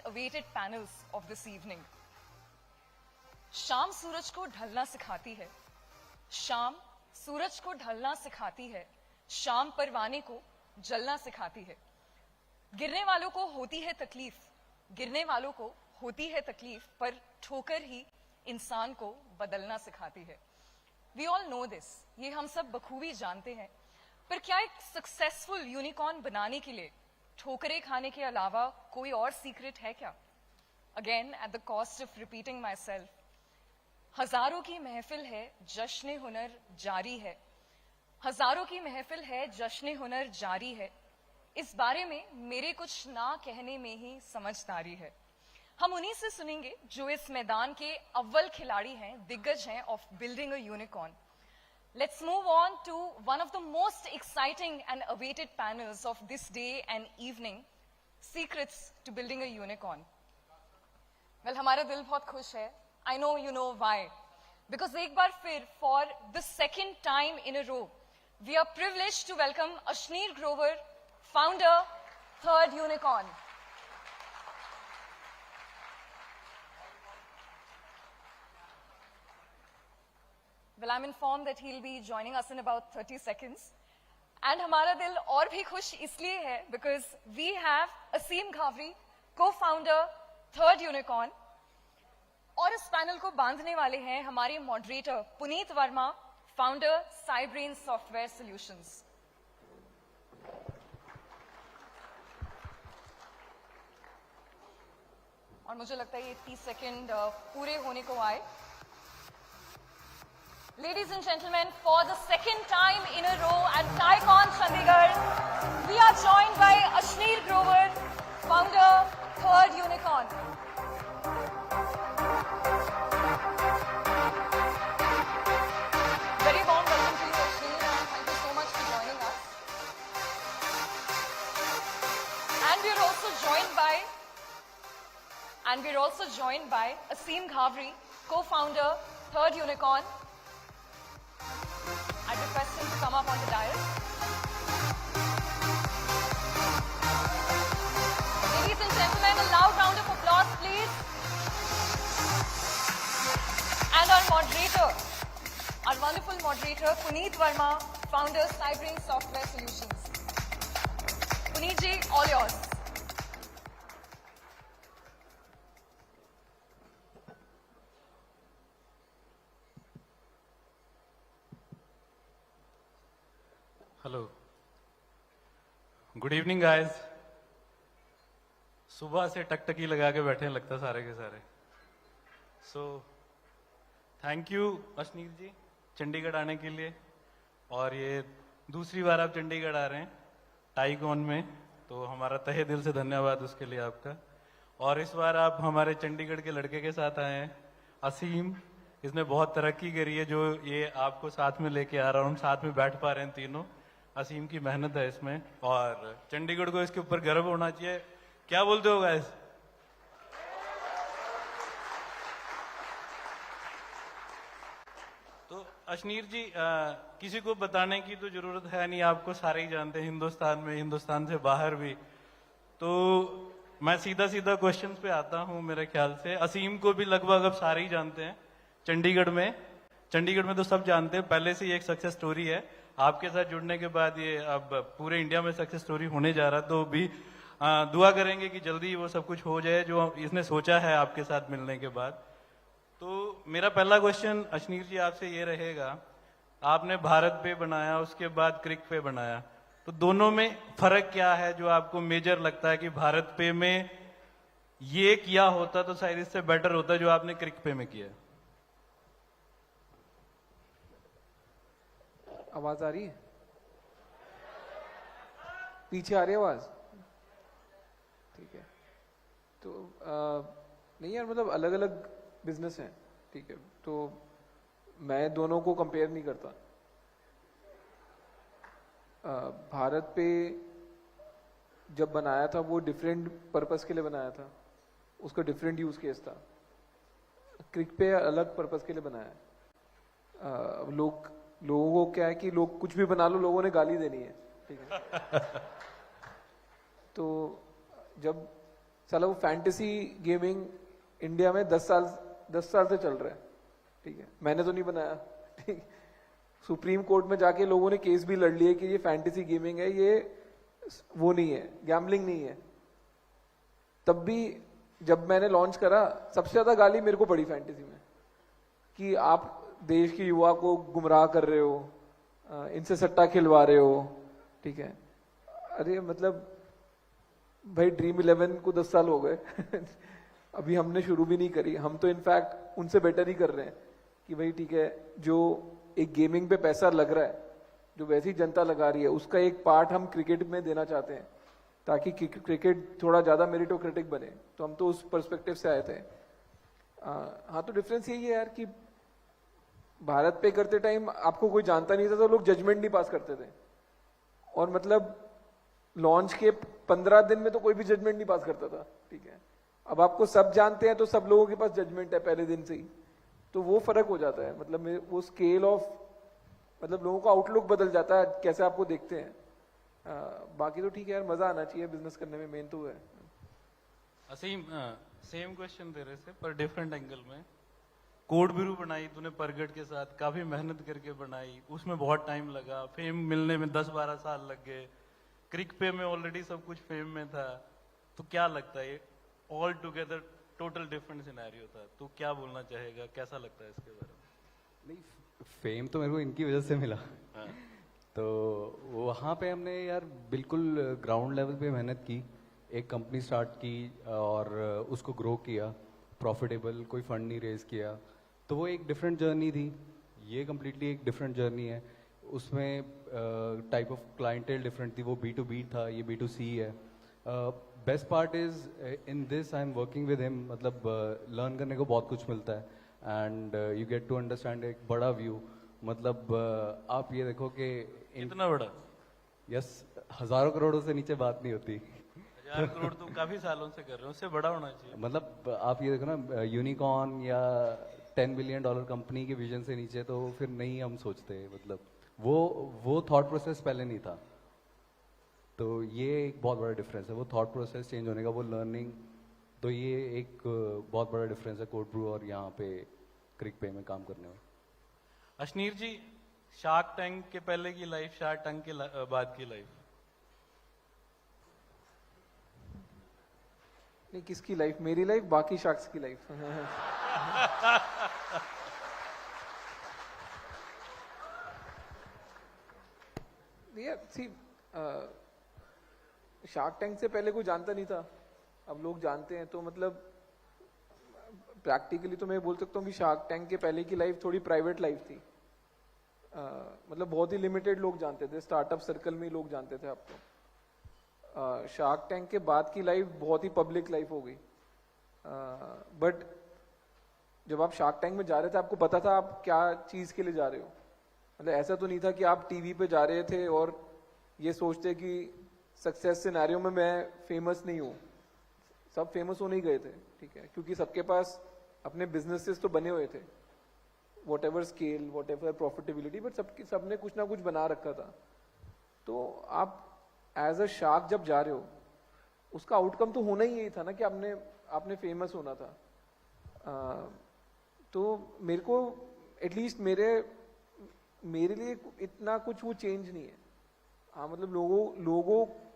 awaited panels of this evening. शाम सूरज को ढलना सिखाती है, शाम सूरज को ढलना सिखाती है, शाम परवाने को जलना सिखाती है। गिरने वालों को होती है तकलीफ, गिरने वालों को होती है तकलीफ, पर ठोकर ही इंसान को बदलना सिखाती है। We all know this, ये हम सब बखूबी जानते हैं। पर क्या एक सक्सेसफुल यूनिकॉर्न बनाने के लिए ठोकरें खाने के अलावा कोई और सीक्रेट है क्या? Again at the cost of repeating my self, हजारों की महफिल है, जश्न हुनर जारी है। हजारों की महफिल है, जश्न हुनर जारी है। इस बारे में मेरे कुछ ना कहने में ही समझदारी है। हम उन्हीं से सुनेंगे जो इस मैदान के अव्वल खिलाड़ी हैं, दिग्गज हैं of building a unicorn. Let's move on to one of the most exciting and awaited panels of this day and evening, Secrets to Building a Unicorn. Well, हमारा दिल बहुत खुश है. I know you know why. Because एक बार फिर, for the second time in a row, we are privileged to welcome Ashneer Grover, founder, Third Unicorn. Well, I'm informed that he'll be joining us in about 30 seconds. And हमारा दिल और भी खुश इसलिए है because we have Aseem Ghavri, co-founder, Third Unicorn. और इस panel को बांधने वाले हैं हमारे moderator Puneet Verma, founder, Cybrain software solutions. और मुझे लगता है ये 30 सेकंड पूरे होने को आए। Ladies and gentlemen, for the second time in a row at TiECon Chandigarh, we are joined by Ashneer Grover, founder, Third Unicorn. Very warm welcome to you, Ashneer, and thank you so much for joining us. And we're also joined by Aseem Ghavri, co-founder, Third Unicorn. I'd request him to come up on the dais. Ladies and gentlemen, a loud round of applause, please. And our moderator, our wonderful moderator, Puneet Verma, founder, Cybrain Software Solutions. Puneet ji, all yours. Hello, good evening guys. सुबह से टकटकी लगा के बैठे हैं लगता सारे के सारे। सो थैंक यू अशनीर जी चंडीगढ़ आने के लिए। और ये दूसरी बार आप चंडीगढ़ आ रहे हैं टाइकॉन में, तो हमारा तहे दिल से धन्यवाद उसके लिए आपका। और इस बार आप हमारे चंडीगढ़ के लड़के के साथ आए हैं, असीम। इसने बहुत तरक्की करी है, जो ये आपको साथ में लेके आ रहा हूँ, साथ में बैठ पा रहे हैं तीनों। असीम की मेहनत है इसमें, और चंडीगढ़ को इसके ऊपर गर्व होना चाहिए। क्या बोलते हो गाइस? तो अशनीर जी, किसी को बताने की तो जरूरत है नहीं, आपको सारे ही जानते हैं, हिंदुस्तान में, हिंदुस्तान से बाहर भी। तो मैं सीधा सीधा क्वेश्चंस पे आता हूं। मेरे ख्याल से असीम को भी लगभग अब सारे ही जानते हैं चंडीगढ़ में तो सब जानते हैं, पहले से ही एक सक्सेस स्टोरी है। आपके साथ जुड़ने के बाद ये अब पूरे इंडिया में सक्सेस स्टोरी होने जा रहा, तो भी दुआ करेंगे कि जल्दी वो सब कुछ हो जाए जो इसने सोचा है आपके साथ मिलने के बाद। तो मेरा पहला क्वेश्चन अशनीर जी आपसे ये रहेगा, आपने भारत पे बनाया, उसके बाद क्रिक पे बनाया, तो दोनों में फर्क क्या है जो आपको मेजर लगता है कि भारत पे में ये किया होता तो शायद इससे बेटर होता जो आपने क्रिक पे में किया? आवाज आ रही है? पीछे आ रही है आवाज? ठीक है। तो नहीं यार, मतलब अलग अलग बिजनेस हैं, ठीक है, तो मैं दोनों को कंपेयर नहीं करता। भारत पे जब बनाया था वो डिफरेंट पर्पस के लिए बनाया था, उसका डिफरेंट यूज केस था। क्रिक पे अलग पर्पस के लिए बनाया। लोगों को क्या है कि लोग कुछ भी बना लो, लोगों ने गाली देनी है, ठीक है। तो जब साला वो फैंटेसी गेमिंग इंडिया में 10 साल से चल रहा है, ठीक है, मैंने तो नहीं बनाया, ठीक। सुप्रीम कोर्ट में जाके लोगों ने केस भी लड़ लिए कि ये फैंटेसी गेमिंग है, ये वो नहीं है, गैम्बलिंग नहीं है। तब भी जब मैंने लॉन्च करा, सबसे ज्यादा गाली मेरे को पड़ी फैंटेसी में कि आप देश के युवा को गुमराह कर रहे हो, इनसे सट्टा खिलवा रहे हो, ठीक है। अरे मतलब भाई ड्रीम 11 को 10 साल हो गए अभी हमने शुरू भी नहीं करी, हम तो इनफैक्ट उनसे बेटर ही कर रहे हैं कि भाई ठीक है, जो एक गेमिंग पे पैसा लग रहा है, जो वैसी जनता लगा रही है, उसका एक पार्ट हम क्रिकेट में देना चाहते हैं ताकि क्रिकेट थोड़ा ज्यादा मेरिटोक्रेटिक बने। तो हम तो उस पर्सपेक्टिव से आए थे। हाँ, तो डिफरेंस यही है यार कि भारत पे करते टाइम आपको कोई जानता नहीं था तो लोग जजमेंट नहीं पास करते थे, और मतलब लॉन्च के 15 दिन में तो कोई भी जजमेंट नहीं पास करता था, ठीक है। अब आपको सब जानते हैं तो सब लोगों के पास जजमेंट है पहले दिन से ही, तो वो फर्क हो जाता है। मतलब वो स्केल ऑफ, मतलब लोगों का आउटलुक बदल जाता है, कैसे आपको देखते हैं। बाकी तो ठीक है यार, मजा आना चाहिए बिजनेस करने में, मेन तो है। असीम, सेम क्वेश्चन तेरे से पर डिफरेंट एंगल में। कोड ब्रू बनाई तूने प्रगट के साथ, काफी मेहनत करके बनाई, उसमें बहुत टाइम लगा, फेम मिलने में 10-12 साल लग गए, क्रिक पे में ऑलरेडी सब कुछ फेम में था, तो क्या लगता है all together total different scenario था, तो क्या बोलना चाहेगा, कैसा लगता है इसके बारे में? नहीं, फेम तो मेरे को इनकी वजह से मिला। हाँ। तो वहाँ पे हमने यार बिल्कुल ग्राउंड लेवल पे मेहनत की, एक कंपनी स्टार्ट की और उसको ग्रो किया, प्रॉफिटेबल, कोई फंड नहीं रेज किया, तो वो एक डिफरेंट जर्नी थी। ये कम्प्लीटली एक डिफरेंट जर्नी है, उसमें टाइप ऑफ क्लाइंटेल डिफरेंट थी, वो B2B था, ये B2C है। Best part is in this I am working with him, मतलब लर्न करने को बहुत कुछ मिलता है and you get to understand एक बड़ा व्यू। मतलब आप ये देखो कि इतना बड़ा, यस, हजारों करोड़ों से नीचे बात नहीं होती। 1000 करोड़ तुम काफी सालों से कर रहे हो, उससे बड़ा होना चाहिए। मतलब आप ये देखो ना, यूनिकॉर्न या $10 बिलियन कंपनी के विजन से नीचे तो फिर नहीं हम सोचते, मतलब वो थॉट प्रोसेस पहले नहीं था। तो ये एक बहुत बड़ा डिफरेंस है, वो थॉट प्रोसेस चेंज होने का, वो लर्निंग, तो ये एक बहुत बड़ा डिफरेंस है कोड ब्रू और यहाँ पे क्रिक पे में काम करने में। अशनीर जी, शार्क टैंक के पहले की लाइफ, शार्क टैंक के बाद की लाइफ? नहीं, किसकी लाइफ? मेरी लाइफ, बाकी शार्क्स की लाइफ शार्क टैंक से पहले कोई जानता नहीं था, अब लोग जानते हैं। तो मतलब प्रैक्टिकली तो मैं बोल सकता हूँ कि शार्क टैंक के पहले की लाइफ थोड़ी प्राइवेट लाइफ थी। मतलब बहुत ही लिमिटेड लोग जानते थे, स्टार्टअप सर्कल में ही लोग जानते थे आपको। शार्क टैंक के बाद की लाइफ बहुत ही पब्लिक लाइफ हो गई। बट जब आप शार्क टैंक में जा रहे थे, आपको पता था आप क्या चीज के लिए जा रहे हो। मतलब ऐसा तो नहीं था कि आप टीवी पे जा रहे थे और ये सोचते कि सक्सेस सिनेरियो में मैं फेमस नहीं हूँ। सब फेमस होने ही गए थे, ठीक है, क्योंकि सबके पास अपने बिजनेसेस तो बने हुए थे, what ever scale, what ever profitability, but सबने कुछ ना कुछ बना रखा था। तो आप एज अ शार्क जब जा रहे हो, उसका आउटकम तो होना ही यही था ना कि आपने फेमस होना था। तो मेरे को एटलीस्ट मेरे लिए इतना कुछ वो चेंज नहीं है। हाँ, मतलब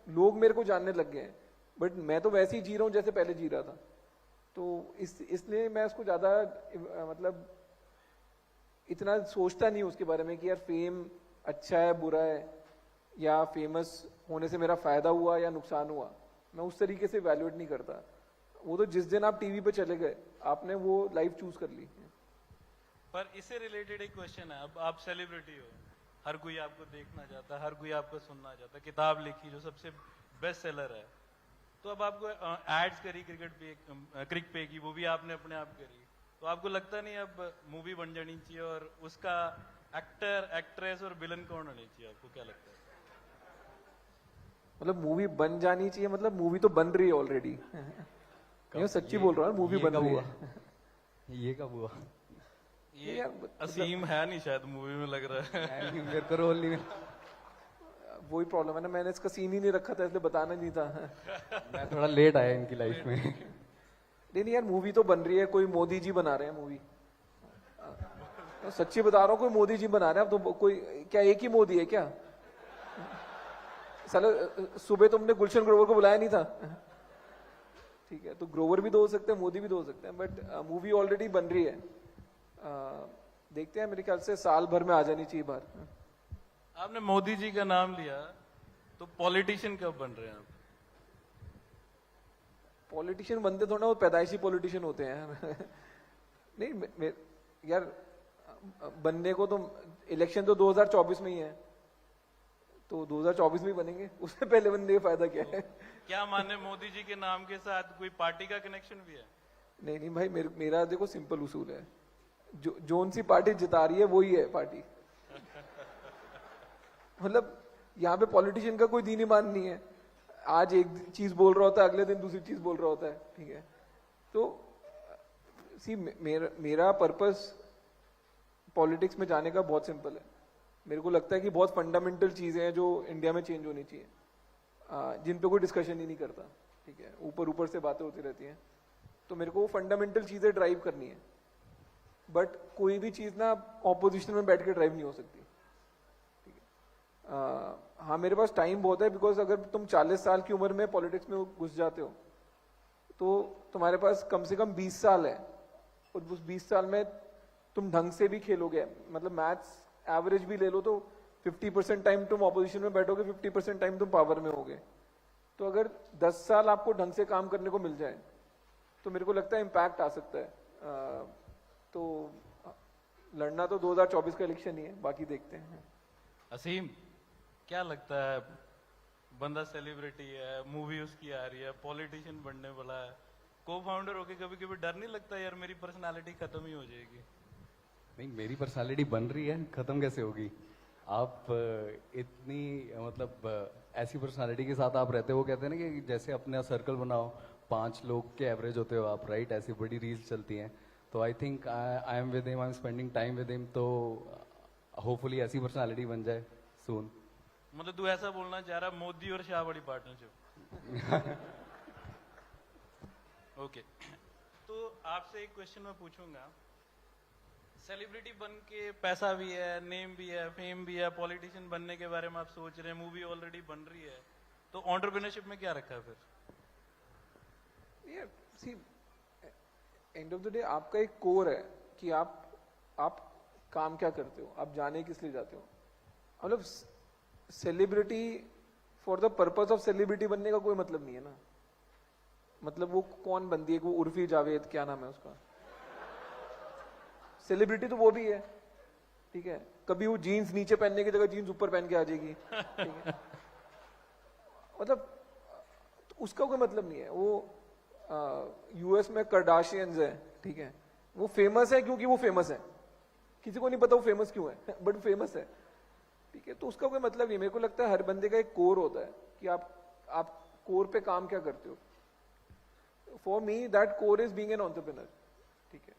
लोग मेरे को जानने लग गए हैं, बट मैं तो वैसे ही जी रहा हूँ जैसे पहले जी रहा था। तो इसलिए मैं उसको ज्यादा मतलब इतना सोचता नहीं उसके बारे में कि यार फेम अच्छा है बुरा है, या फेमस होने से मेरा फायदा हुआ या नुकसान हुआ। मैं उस तरीके से वैल्यूएट नहीं करता। वो तो जिस दिन आप टीवी पे चले गए, आपने वो लाइफ चूज कर ली। पर इससे रिलेटेड एक क्वेश्चन है, अब आप सेलिब्रिटी हो, हर कोई आपको देखना चाहता है, हर कोई आपको सुनना चाहता है, किताब लिखी जो सबसे बेस्ट सेलर है, तो अब आपको एड्स करी क्रिक पे की, वो भी आपने अपने आप करी, तो आपको लगता नहीं अब मूवी बन जानी चाहिए और उसका एक्टर, एक्ट्रेस और विलन कौन होनी चाहिए? आपको क्या लगता है? मतलब मूवी बन जानी चाहिए, मतलब मूवी तो बन रही है ऑलरेडी। ये सच्ची बोल रहा हूँ, मूवी बन रही है। ये कब हुआ? ये असीम है नहीं शायद मूवी में, लग रहा है मेरे को रोल नहीं मिला। वही प्रॉब्लम है ना, मैंने इसका सीन ही नहीं रखा था इसलिए बताना नहीं था। मैं थोड़ा लेट आया इनकी लाइफ में। नहीं यार, मूवी तो बन रही है, कोई मोदी जी बना रहे हैं मूवी। तो सच्ची बता रहा हूँ, कोई मोदी जी बना रहे हैं। अब तो कोई क्या एक ही मोदी है क्या? साला सुबह तुमने गुलशन ग्रोवर को बुलाया नहीं था? ठीक है, तो ग्रोवर भी तो हो सकते हैं, मोदी भी तो हो सकते हैं, बट मूवी ऑलरेडी बन रही है। देखते हैं, मेरे ख्याल से साल भर में आ जानी चाहिए बाहर। आपने मोदी जी का नाम लिया, तो पॉलिटिशियन कब बन रहे हैं आप? पॉलिटिशियन बनते थोड़ा, वो पैदाइशी पॉलिटिशियन होते हैं। नहीं यार, बनने को तो इलेक्शन तो 2024 में ही है, तो 2024 में ही बनेंगे, उससे पहले बनने का फायदा क्या है? क्या माने, मोदी जी के नाम के साथ कोई पार्टी का कनेक्शन भी है? नहीं भाई, मेरा देखो सिंपल उसूल है, जोन सी पार्टी जिता रही है वही है पार्टी। मतलब यहाँ पे पॉलिटिशियन का कोई दीन ईमान नहीं है। आज एक चीज बोल रहा होता है, अगले दिन दूसरी चीज बोल रहा होता है। ठीक है, तो सी मेरा पर्पस पॉलिटिक्स में जाने का बहुत सिंपल है। मेरे को लगता है कि बहुत फंडामेंटल चीजें हैं जो इंडिया में चेंज होनी चाहिए, जिन पे कोई डिस्कशन ही नहीं करता। ठीक है, ऊपर ऊपर से बातें होती रहती हैं। तो मेरे को वो फंडामेंटल चीजें ड्राइव करनी है, बट कोई भी चीज ना ऑपोजिशन में बैठ के ड्राइव नहीं हो सकती। ठीक है, हाँ मेरे पास टाइम बहुत है, बिकॉज अगर तुम 40 साल की उम्र में पॉलिटिक्स में घुस जाते हो तो तुम्हारे पास कम से कम 20 साल है, और उस 20 साल में तुम ढंग से भी खेलोगे। मतलब मैथ्स एवरेज भी ले लो तो 50% टाइम तुम ऑपोजिशन में बैठोगे, 50% टाइम तुम पावर में होगे। तो अगर 10 साल आपको ढंग से काम करने को मिल जाए तो मेरे को लगता है इम्पैक्ट आ सकता है। तो लड़ना तो 2024 का इलेक्शन ही है, बाकी देखते हैं। असीम, क्या लगता है, बंदा सेलिब्रिटी है, मूवी उसकी आ रही है, पॉलिटिशियन बनने वाला है, को फाउंडर होके कभी कभी डर नहीं लगता यार मेरी पर्सनालिटी खत्म ही हो जाएगी? नहीं, मेरी पर्सनालिटी बन रही है, खत्म कैसे होगी? आप इतनी मतलब ऐसी पर्सनालिटी के साथ आप रहते हो, कहते हैं ना कि जैसे अपना सर्कल बनाओ, 5 लोग के एवरेज होते हो आप, राइट? ऐसी बड़ी रील्स चलती हैं। तो I think I am with him, I am spending time with him, तो होपफुली ऐसी पर्सनालिटी बन जाए सून। मतलब तू ऐसा बोलना चाह रहा, मोदी और शाह बड़ी पार्टनरशिप? ओके, तो आपसे एक क्वेश्चन मैं पूछूंगा। सेलिब्रिटी बन के पैसा भी है, नेम भी है, फेम भी है, पॉलिटिशियन बनने के बारे में आप सोच रहे हैं, मूवी ऑलरेडी बन रही है, तो एंटरप्रेन्योरशिप में क्या रखा है फिर? सी एंड ऑफ द डे आपका एक कोर है कि आप काम क्या करते हो, आप जाने किस लिए जाते हो। मतलब celebrity for the purpose of celebrity बनने का कोई मतलब नहीं है ना। मतलब वो कौन बनती है, वो उर्फी जावेद, क्या नाम है उसका, सेलिब्रिटी तो वो भी है। ठीक है, कभी वो जीन्स नीचे पहनने की जगह जीन्स ऊपर पहन के आ जाएगी। ठीक है, मतलब तो उसका कोई मतलब नहीं है। वो यूएस में कर्डाशियंस है, ठीक है, वो फेमस है क्योंकि वो फेमस है, किसी को नहीं पता वो फेमस क्यों है, बट फेमस है। ठीक है, तो उसका कोई मतलब नहीं। मेरे को लगता है हर बंदे का एक कोर होता है कि आप कोर पे काम क्या करते हो। For me that core is being an entrepreneur. ठीक है,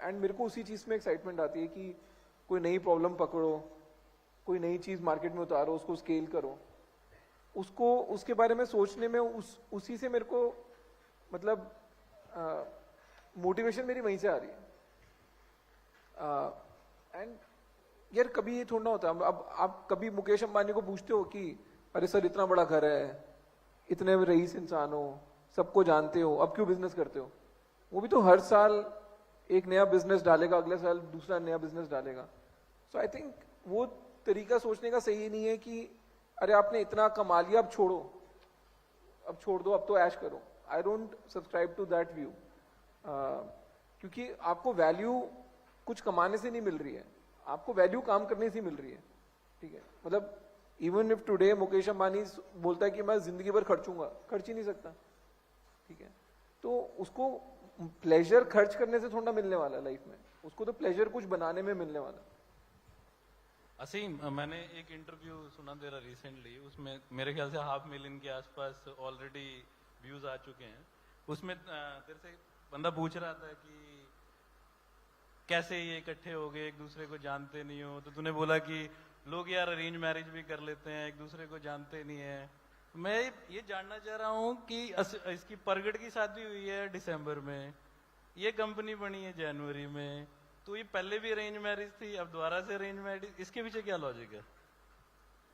एंड मेरे को उसी चीज में एक्साइटमेंट आती है कि कोई नई प्रॉब्लम पकड़ो, कोई नई चीज मार्केट में उतारो, उसको स्केल करो, उसको उसके बारे में सोचने में उसी से मेरे को मतलब मोटिवेशन मेरी वहीं से आ रही है। एंड यार कभी ये थोड़ा होता है, अब आप कभी मुकेश अंबानी को पूछते हो कि अरे सर इतना बड़ा घर है, इतने रईस इंसान हो, सबको जानते हो, अब क्यों बिजनेस करते हो? वो भी तो हर साल एक नया बिजनेस डालेगा, अगले साल दूसरा नया बिजनेस डालेगा। सो आई थिंक वो तरीका सोचने का सही नहीं है कि अरे आपने इतना कमा लिया, अब छोड़ो, अब छोड़ दो, अब तो ऐश करो। I don't subscribe to that view, क्योंकि आपको वैल्यू कुछ कमाने से नहीं मिल रही है, आपको वैल्यू काम करने से मिल रही है। ठीक है, मतलब even if today Mukesh Ambani बोलता है कि मैं जिंदगी भर खर्चूंगा, खर्च ही नहीं सकता। ठीक है, तो उसको प्लेजर खर्च करने से थोड़ा मिलने वाला है लाइफ में, उसको तो प्लेजर कुछ बनाने में मिलने वाला। असीम, मैंने एक इंटरव्यू सुना तेरा रिसेंटली, उसमें मेरे ख्याल से 500,000 के आसपास ऑलरेडी व्यूज आ चुके हैं। उसमें तेरे से बंदा पूछ रहा था कि कैसे ये इकट्ठे हो गए, एक दूसरे को जानते नहीं हो, तो तूने बोला कि लोग यार अरेंज मैरिज भी कर लेते हैं, एक दूसरे को जानते नहीं है। मैं ये जानना चाह रहा हूँ कि इसकी प्रगट की शादी हुई है दिसंबर में, ये कंपनी बनी है जनवरी में, तो ये पहले भी अरेंज मैरिज थी, अब दोबारा से अरेंज मैरिज, इसके पीछे क्या लॉजिक है?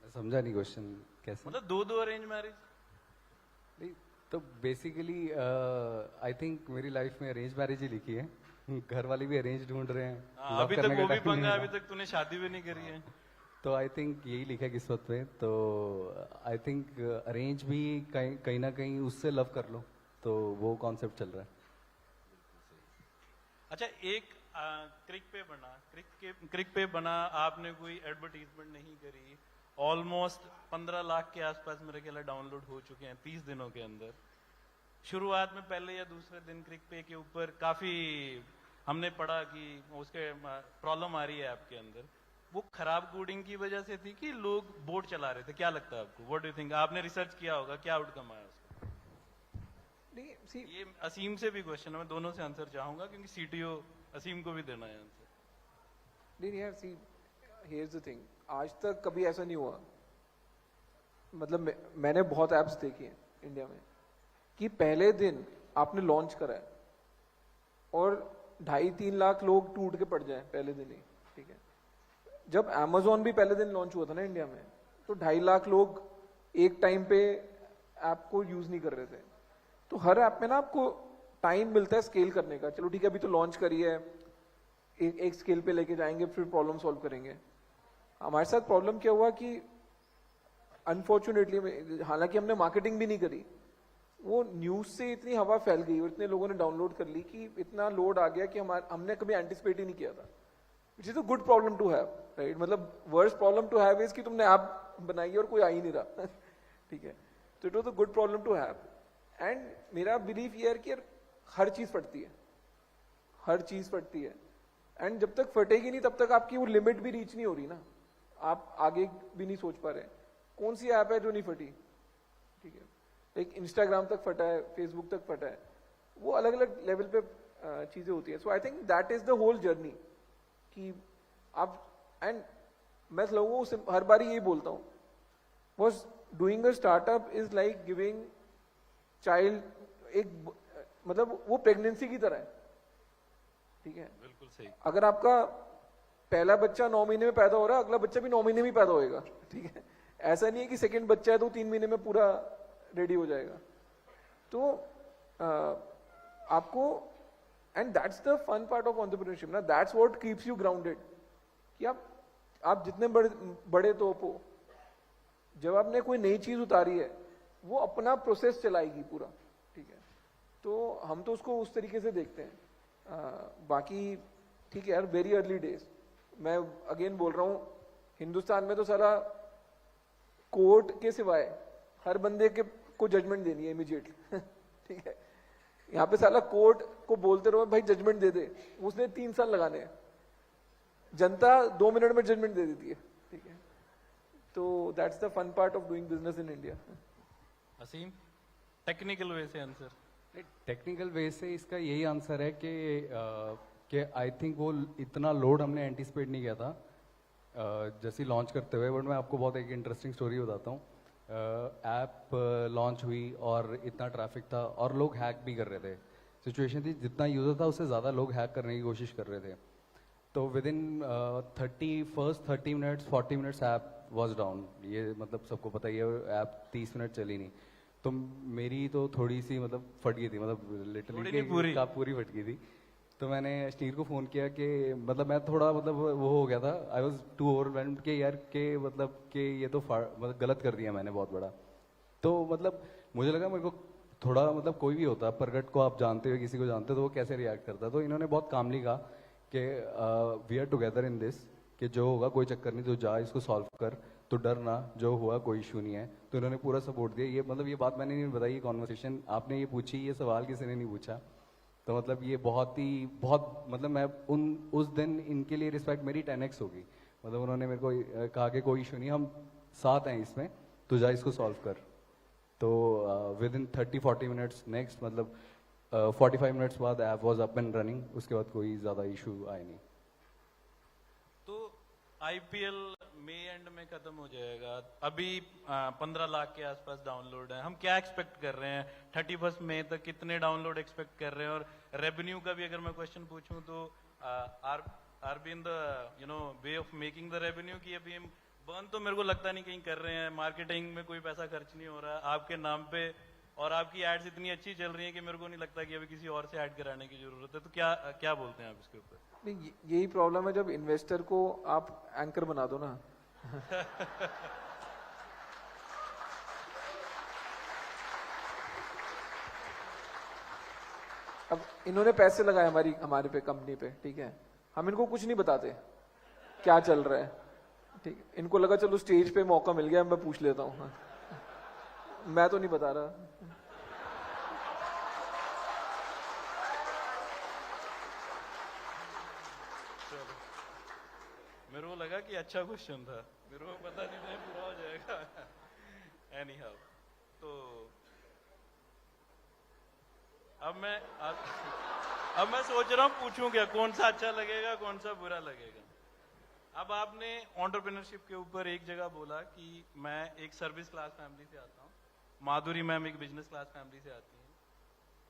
मैं समझा नहीं क्वेश्चन कैसे। मतलब दो अरेंज मैरिज? नहीं, तो बेसिकली आई थिंक मेरी लाइफ में अरेंज मैरिज ही लिखी है। घर वाले भी अरेंज ढूंढ रहे हैं, love अभी करने तक का वो भी time नहीं पंगा, मिला। अभी तक तूने शादी भी नहीं करी है। तो आई थिंक यही लिखा है किस्मत में। तो आई थिंक अरेंज भी कहीं ना कहीं उससे लव कर लो, तो वो कॉन्सेप्ट चल रहा है। अच्छा, एक क्रिक पे बना, आपने कोई एडवर्टीजमेंट नहीं करी, ऑलमोस्ट 15 लाख के आसपास मेरे ख्याल डाउनलोड हो चुके हैं 30 दिनों के अंदर। शुरुआत में पहले या दूसरे दिन क्रिक पे के ऊपर काफी हमने पढ़ा कि उसके प्रॉब्लम आ रही है ऐप के अंदर। वो खराब कोडिंग की वजह से थी कि लोग बोट चला रहे थे? क्या लगता है आपको? What do you think? आपने रिसर्च किया होगा, क्या आउटकम आया उसका? नहीं, see, ये असीम से भी क्वेश्चन है, मैं दोनों से आंसर चाहूंगा क्योंकि सीटीओ असीम को भी देना है आंसर। नहीं यार, सी हियर्स द थिंग, आज तक कभी ऐसा नहीं हुआ। मतलब मैंने बहुत ऐप्स देखी हैं इंडिया में कि पहले दिन आपने लॉन्च करा है और 2.5-3 लाख लोग टूट के पड़ जाए पहले दिन ही, ठीक है। जब Amazon भी पहले दिन लॉन्च हुआ था ना इंडिया में, तो 2.5 लाख लोग एक टाइम पे ऐप को यूज नहीं कर रहे थे। तो हर ऐप में ना आपको टाइम मिलता है स्केल करने का। चलो ठीक है, अभी तो लॉन्च करी है, एक स्केल पे लेके जाएंगे, फिर प्रॉब्लम सॉल्व करेंगे। हमारे साथ प्रॉब्लम क्या हुआ कि अनफॉर्चुनेटली, हालांकि हमने मार्केटिंग भी नहीं करी, वो न्यूज से इतनी हवा फैल गई और इतने लोगों ने डाउनलोड कर ली कि इतना लोड आ गया कि हमने कभी एंटिसिपेट ही नहीं किया था। Which is a good problem to have, right? मतलब worst problem to have is कि तुमने ऐप बनाई और कोई आ ही नहीं रहा ठीक है। तो it was a good problem to have. And मेरा बिलीफ ये है कि यार हर चीज फटती है, हर चीज फटती है। एंड जब तक फटेगी नहीं तब तक आपकी वो लिमिट भी रीच नहीं हो रही ना, आप आगे भी नहीं सोच पा रहे। कौन सी ऐप है जो नहीं फटी? ठीक है, एक इंस्टाग्राम तक फटा है, फेसबुक तक फटा है, वो अलग अलग लेवल पे चीजें होती है। So I think that is the whole journey कि आप, एंड मैं लोगों से हर बार यही बोलता हूँ, was doing a startup is like giving child, एक मतलब वो प्रेगनेंसी की तरह है, ठीक है। बिल्कुल सही। अगर आपका पहला बच्चा 9 महीने में पैदा हो रहा है, अगला बच्चा भी 9 महीने में पैदा होएगा, ठीक है। ऐसा नहीं है कि सेकंड बच्चा है तो 3 महीने में पूरा रेडी हो जाएगा। तो आपको, and that's the fun part of entrepreneurship ना, that's what keeps you grounded, कि आप जितने बड़े तोप हो, जब आपने कोई नई चीज उतारी है वो अपना प्रोसेस चलाएगी पूरा, ठीक है। तो हम तो उसको उस तरीके से देखते हैं। बाकी ठीक है यार, वेरी अर्ली डेज। मैं अगेन बोल रहा हूँ, हिंदुस्तान में तो सारा कोर्ट के सिवाय हर बंदे के को जजमेंट देनी है इमीडिएटली ठीक है। यहाँ पे साला कोर्ट को बोलते रहो भाई जजमेंट दे दे, उसने 3 साल लगाने हैं, जनता 2 मिनट में जजमेंट दे देती है, ठीक है। तो that's the fun part of doing business in India. Aseem, technical way से आंसर? टेक्निकल वे से इसका यही आंसर है कि आई थिंक वो इतना लोड हमने एंटिसिपेट नहीं किया था जैसे लॉन्च करते हुए। बट मैं आपको बहुत एक इंटरेस्टिंग स्टोरी बताता हूँ। ऐप लॉन्च हुई और इतना ट्रैफिक था और लोग हैक भी कर रहे थे। सिचुएशन थी जितना यूजर था उससे ज़्यादा लोग हैक करने की कोशिश कर रहे थे। तो with in 30 minutes 40 minutes app was down. ये मतलब सबको पता ही है, ऐप 30 मिनट चली नहीं। तो मेरी तो थोड़ी सी मतलब फट गई थी, मतलब लिटरली पूरी फट गई थी। तो मैंने अश्नीर को फ़ोन किया कि मतलब मैं थोड़ा मतलब वो हो गया था, आई वॉज टू ओवरवेल्म्ड कि यार के मतलब कि ये तो मतलब गलत कर दिया मैंने बहुत बड़ा। तो मतलब मुझे लगा मेरे को थोड़ा मतलब कोई भी होता, प्रगट को आप जानते हो, किसी को जानते हो, तो वो कैसे रिएक्ट करता। तो इन्होंने बहुत कामली कहा कि we are together in this, कि जो होगा कोई चक्कर नहीं, तो जा इसको सॉल्व कर, तो डर ना, जो हुआ कोई इशू नहीं है। तो इन्होंने पूरा सपोर्ट दिया। ये मतलब ये बात मैंने नहीं बताई, ये कॉन्वर्सेशन आपने ये पूछी, ये सवाल किसी ने नहीं पूछा। तो मतलब ये बहुत मतलब मैं उस दिन इनके लिए रिस्पेक्ट मेरी 10x होगी। मतलब उन्होंने मेरे को कहा कि कोई इशू नहीं, हम साथ हैं इसमें, तो जा इसको सॉल्व कर। तो विद इन 30-40 मिनट्स नेक्स्ट मतलब 45 मिनट्स बाद app was up and running. उसके बाद कोई ज़्यादा इशू आए नहीं। तो आईपीएल मई एंड में खत्म हो जाएगा। अभी 15 लाख के आसपास डाउनलोड है। हम क्या एक्सपेक्ट कर रहे हैं 31 मई तक, कितने डाउनलोड एक्सपेक्ट कर रहे हैं? और रेवेन्यू का भी अगर मैं क्वेश्चन पूछूं तो R be in the way of making the revenue की अभी हम बर्न तो मेरे को लगता नहीं कहीं कर रहे हैं। मार्केटिंग में कोई पैसा खर्च नहीं हो रहा है आपके नाम पे, और आपकी एड्स इतनी अच्छी चल रही है कि मेरे को नहीं लगता कि अभी किसी और से ऐड कराने की जरूरत है। तो क्या क्या बोलते हैं आप इसके ऊपर? नहीं, यही प्रॉब्लम है जब इन्वेस्टर को आप एंकर बना दो ना। अब इन्होंने पैसे लगाए हमारे पे, कंपनी पे, ठीक है, हम इनको कुछ नहीं बताते क्या चल रहा है, ठीक है, इनको लगा चलो स्टेज पे मौका मिल गया मैं पूछ लेता हूँ। मैं तो नहीं बता रहा। मेरे को लगा कि अच्छा क्वेश्चन था, मेरे को पता नहीं था पूरा हो जाएगा। एनी हाउ, तो अब मैं सोच रहा हूँ पूछूं क्या, कौन सा अच्छा लगेगा कौन सा बुरा लगेगा। अब आपने एंटरप्रेन्योरशिप के ऊपर एक जगह बोला कि मैं एक सर्विस क्लास फैमिली से आता हूँ, माधुरी मैम एक बिजनेस क्लास फैमिली से आती हैं।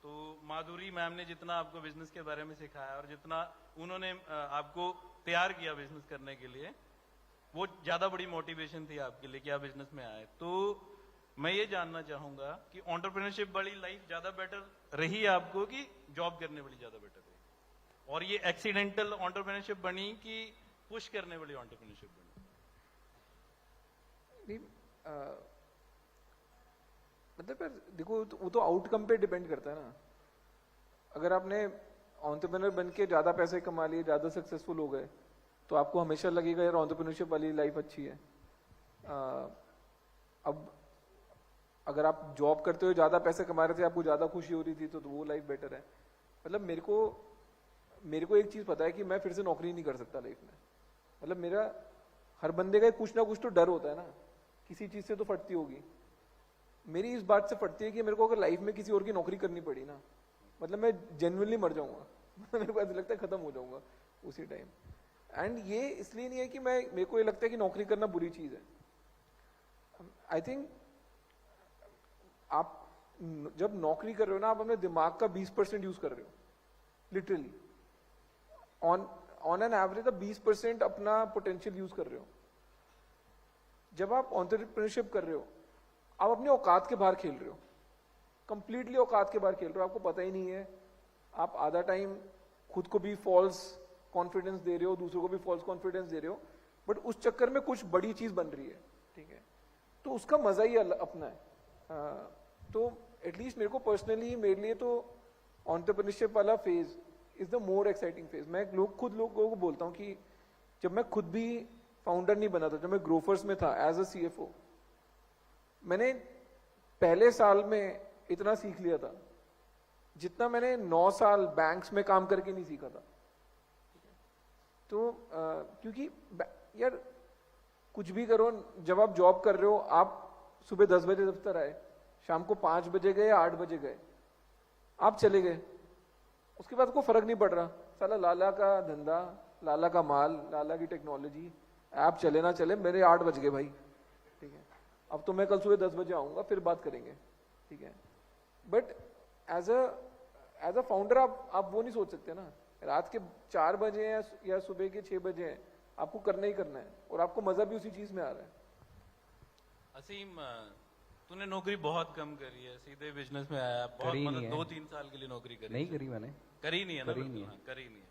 तो माधुरी मैम ने जितना आपको बिजनेस के बारे में सिखाया और जितना उन्होंने आपको तैयार किया बिजनेस करने के लिए, वो ज्यादा बड़ी मोटिवेशन थी आपके लिए कि आप बिजनेस में आए। तो मैं ये जानना चाहूंगा कि एंटरप्रेन्योरशिप वाली लाइफ ज्यादा बेटर रही आपको कि जॉब करने वाली ज्यादा बेटर रही? और ये एक्सीडेंटल एंटरप्रेन्योरशिप बनी कि पुश करने वाली एंटरप्रेन्योरशिप बनी? नहीं, मतलब यार देखो, वो तो आउटकम पे डिपेंड करता है ना। अगर आपने एंटरप्रेन्योर बन के ज्यादा पैसे कमा लिए, ज्यादा सक्सेसफुल हो गए, तो आपको हमेशा लगेगा यार एंटरप्रेन्योरशिप वाली लाइफ अच्छी है। अब अगर आप जॉब करते हुए ज्यादा पैसे कमा रहे थे, आपको ज्यादा खुशी हो रही थी, तो वो लाइफ बेटर है। मतलब मेरे को एक चीज पता है कि मैं फिर से नौकरी नहीं कर सकता लाइफ में। मतलब मेरा, हर बंदे का कुछ ना कुछ तो डर होता है ना, किसी चीज से तो फटती होगी। मेरी इस बात से फटती है कि मेरे को अगर लाइफ में किसी और की नौकरी करनी पड़ी ना, मतलब मैं जेन्युइनली मर जाऊंगा। मेरे को ऐसा लगता है खत्म हो जाऊंगा उसी टाइम। एंड ये इसलिए नहीं है कि मेरे को ये लगता है कि नौकरी करना बुरी चीज है। आई थिंक आप जब नौकरी कर रहे हो ना, आप अपने दिमाग का 20% यूज कर रहे हो, लिटरली ऑन एन एवरेज 20% अपना पोटेंशियल यूज कर रहे हो। जब आप एंटरप्रेन्योरशिप कर रहे हो, आप अपने औकात के बाहर खेल रहे हो, कंप्लीटली औकात के बाहर खेल रहे हो, आपको पता ही नहीं है। आप आधा टाइम खुद को भी फॉल्स कॉन्फिडेंस दे रहे हो, दूसरों को भी फॉल्स कॉन्फिडेंस दे रहे हो, बट उस चक्कर में कुछ बड़ी चीज बन रही है, ठीक है, तो उसका मजा ही अपना है। तो एटलीस्ट मेरे को पर्सनली, मेरे लिए तो एंटरप्रेन्योरशिप वाला phase is the more exciting phase. मैं खुद लोगों को बोलता हूँ कि जब मैं खुद भी फाउंडर नहीं बना था, जब मैं ग्रोफर्स में था एज अ CFO, मैंने पहले साल में इतना सीख लिया था जितना मैंने 9 साल बैंक्स में काम करके नहीं सीखा था। तो क्योंकि यार कुछ भी करो, जब आप जॉब कर रहे हो, आप सुबह 10 बजे दफ्तर आए, शाम को 5 बजे गए या 8 बजे गए, आप चले गए, उसके बाद कोई फर्क नहीं पड़ रहा। साला लाला का धंधा, लाला का माल, लाला की टेक्नोलॉजी, ऐप चले ना चले, मेरे 8 बज गए भाई, ठीक है, अब तो मैं कल सुबह 10 बजे आऊंगा, फिर बात करेंगे, ठीक है। बट एज अ फाउंडर आप वो नहीं सोच सकते ना, रात के 4 बजे हैं या सुबह के 6 बजे हैं, आपको करना ही करना है, और आपको मजा भी उसी चीज में आ रहा है। असीम, तूने नौकरी बहुत कम करी है, सीधे बिजनेस में आया, बहुत मतलब 2-3 साल के लिए नौकरी करी? नहीं करी मैंने, करी नहीं है ना, करी नहीं है।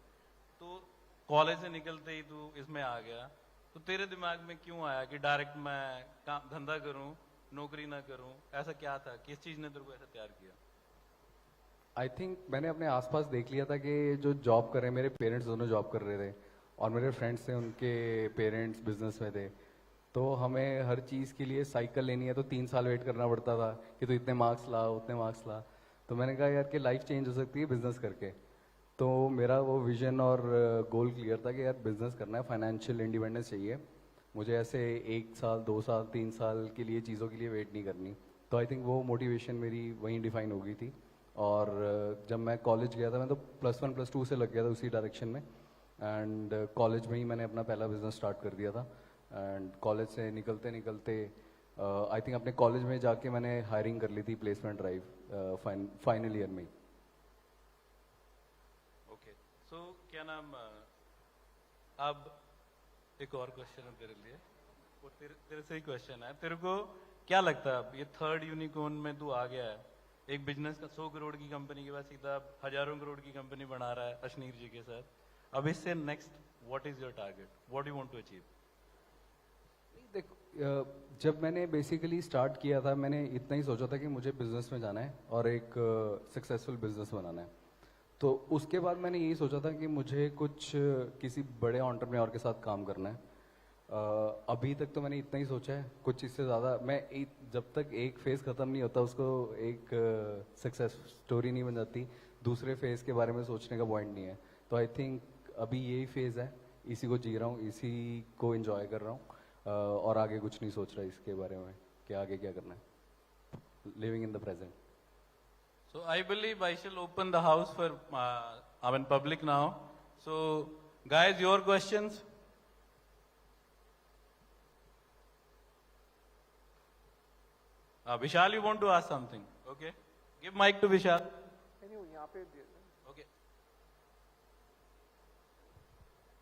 तो कॉलेज से निकलते ही तू इसमें आ गया, तो तेरे दिमाग में क्यों आया कि डायरेक्ट मैं काम धंधा करूं, नौकरी ना करूं? ऐसा क्या था, किस चीज ने तेरे को ऐसा तैयार किया? आई थिंक मैंने अपने आसपास देख लिया था कि जो जॉब कर रहे हैं, मेरे पेरेंट्स दोनों जॉब कर रहे थे, और मेरे फ्रेंड्स थे उनके पेरेंट्स बिजनेस में थे। तो हमें हर चीज़ के लिए साइकिल लेनी है तो 3 साल वेट करना पड़ता था कि तू इतने मार्क्स ला, उतने मार्क्स ला। तो मैंने कहा यार कि लाइफ चेंज हो सकती है बिजनेस करके। तो मेरा वो विजन और गोल क्लियर था कि यार बिजनेस करना है, फाइनेंशियल इंडिपेंडेंस चाहिए मुझे, ऐसे 1 साल 2 साल 3 साल के लिए चीज़ों के लिए वेट नहीं करनी। तो आई थिंक वो मोटिवेशन मेरी वहीं डिफाइन हो गई थी। और जब मैं कॉलेज गया था, मैं तो +1 +2 से लग गया था उसी डायरेक्शन में, एंड कॉलेज में ही मैंने अपना पहला बिजनेस स्टार्ट कर दिया था। एंड कॉलेज से निकलते निकलते आई थिंक अपने कॉलेज में जाके मैंने हायरिंग कर ली थी प्लेसमेंट ड्राइव फाइनल ईयर में ही। ओके, सो क्या नाम, अब एक और क्वेश्चन है तेरे लिए, वो तेरे से ही क्वेश्चन है। तेरे को क्या लगता है अब ये थर्ड यूनिकॉर्न में तू आ गया है, एक बिजनेस का 100 करोड़ की कंपनी के बाद सीधा हजारों करोड़ की कंपनी बना रहा है अशनीर जी के साथ, अब इससे next what is your target, what you want to achieve? देख, जब मैंने बेसिकली स्टार्ट किया था मैंने इतना ही सोचा था कि मुझे बिजनेस में जाना है और एक सक्सेसफुल बिजनेस बनाना है। तो उसके बाद मैंने यही सोचा था कि मुझे कुछ किसी बड़े एंटरप्रेन्योर के साथ काम करना है। अभी तक तो मैंने इतना ही सोचा है, कुछ इससे ज़्यादा मैं जब तक एक फेज़ ख़त्म नहीं होता उसको एक सक्सेस स्टोरी नहीं बन जाती, दूसरे फेज़ के बारे में सोचने का पॉइंट नहीं है। तो आई थिंक अभी यही फेज़ है, इसी को जी रहा हूँ, इसी को एंजॉय कर रहा हूँ और आगे कुछ नहीं सोच रहा इसके बारे में कि आगे क्या करना है, living in the present. So I believe I shall open the house for public now. So guys, your questions. Vishal, you want to ask something? Okay, give mic to Vishal. यहाँ पे दे दो। Okay.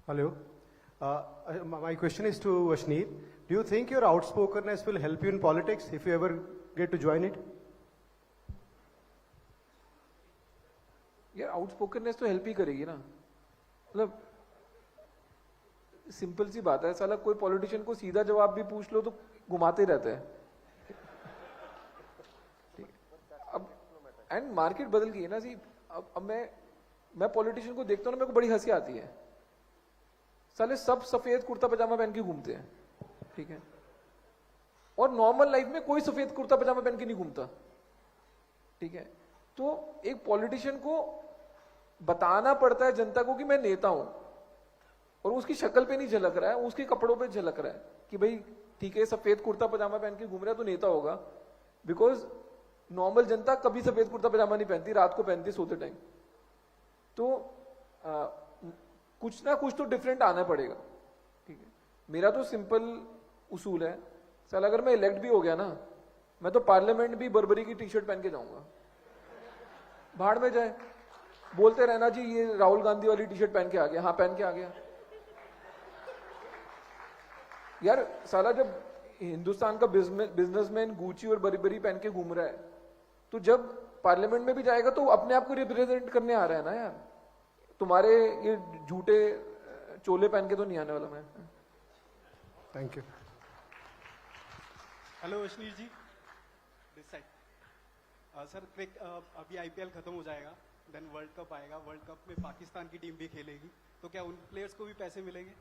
Hello. My question is to Ashneer. Do you think your outspokenness will help you in politics if you ever get to join it? यार आउटस्पोकननेस तो help ही करेगी ना, मतलब simple सी बात है। साला कोई पॉलिटिशियन को सीधा जवाब भी पूछ लो तो घुमाते ही रहते हैं। अब एंड मार्केट बदल गई है ना सी। अब मैं पॉलिटिशियन को देखता हूँ ना, मेरे को बड़ी हंसी आती है। साले सब सफेद कुर्ता पजामा पहन के घूमते हैं, ठीक है, और नॉर्मल लाइफ में कोई सफेद कुर्ता पजामा पहन के नहीं घूमता, ठीक है। तो एक पॉलिटिशियन को बताना पड़ता है जनता को कि मैं नेता हूं, और उसकी शक्ल पे नहीं झलक रहा है, उसके कपड़ों पे झलक रहा है कि भाई ठीक है सफेद कुर्ता पजामा पहन के घूम रहा है तो नेता होगा। बिकॉज नॉर्मल जनता कभी सफेद कुर्ता पजामा नहीं पहनती, रात को पहनती सोते टाइम। तो कुछ ना कुछ तो डिफरेंट आना पड़ेगा, ठीक है। मेरा तो सिंपल उसूल है, साल अगर मैं इलेक्ट भी हो गया ना, मैं तो पार्लियामेंट भी बर्बरी की टी शर्ट पहन के जाऊंगा। भाड़ में जाए, बोलते रहना जी ये राहुल गांधी वाली टी शर्ट पहन के आ गया, हाँ पहन के आ गया। यार साला जब हिंदुस्तान का बिजनेसमैन गुची और बरी पहन के घूम रहा है, तो जब पार्लियामेंट में भी जाएगा तो अपने आप को रिप्रेजेंट करने आ रहा है ना यार। तुम्हारे ये झूठे चोले पहन के तो नहीं आने वाला मैं। Thank you. Hello Ashneer ji, this side. Sir अभी आईपीएल खत्म हो जाएगा, देन वर्ल्ड कप आएगा, वर्ल्ड कप में पाकिस्तान की टीम भी खेलेगी, तो क्या उन प्लेयर्स को भी पैसे मिलेंगे?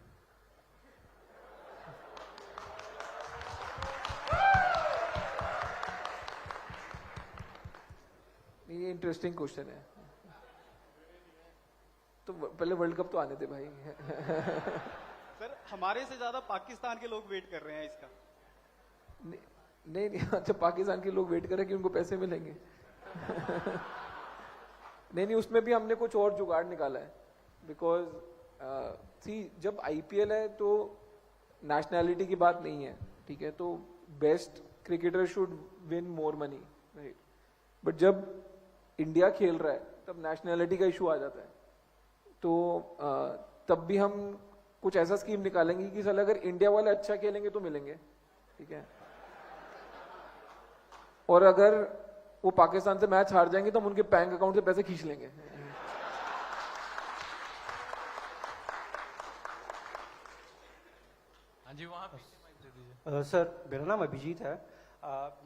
ये इंटरेस्टिंग क्वेश्चन है। तो पहले वर्ल्ड कप तो आने दे भाई। सर हमारे से ज्यादा पाकिस्तान के लोग वेट कर रहे हैं इसका। नहीं, अच्छा पाकिस्तान के लोग वेट कर रहे हैं कि उनको पैसे मिलेंगे। नहीं, उसमें भी हमने कुछ और जुगाड़ निकाला है। बिकॉज सी जब आईपीएल है तो नेशनैलिटी की बात नहीं है, ठीक है, तो best cricketer should win more money, right. But जब इंडिया खेल रहा है तब नेशनैलिटी का इशू आ जाता है। तो तब भी हम कुछ ऐसा स्कीम निकालेंगे कि साला अगर इंडिया वाले अच्छा खेलेंगे तो मिलेंगे, ठीक है, और अगर वो पाकिस्तान से मैच हार जाएंगे तो हम उनके बैंक अकाउंट से पैसे खींच लेंगे। हाँ जी, वहाँ पीछे माइक दे दीजिए। सर मेरा नाम अभिजीत है।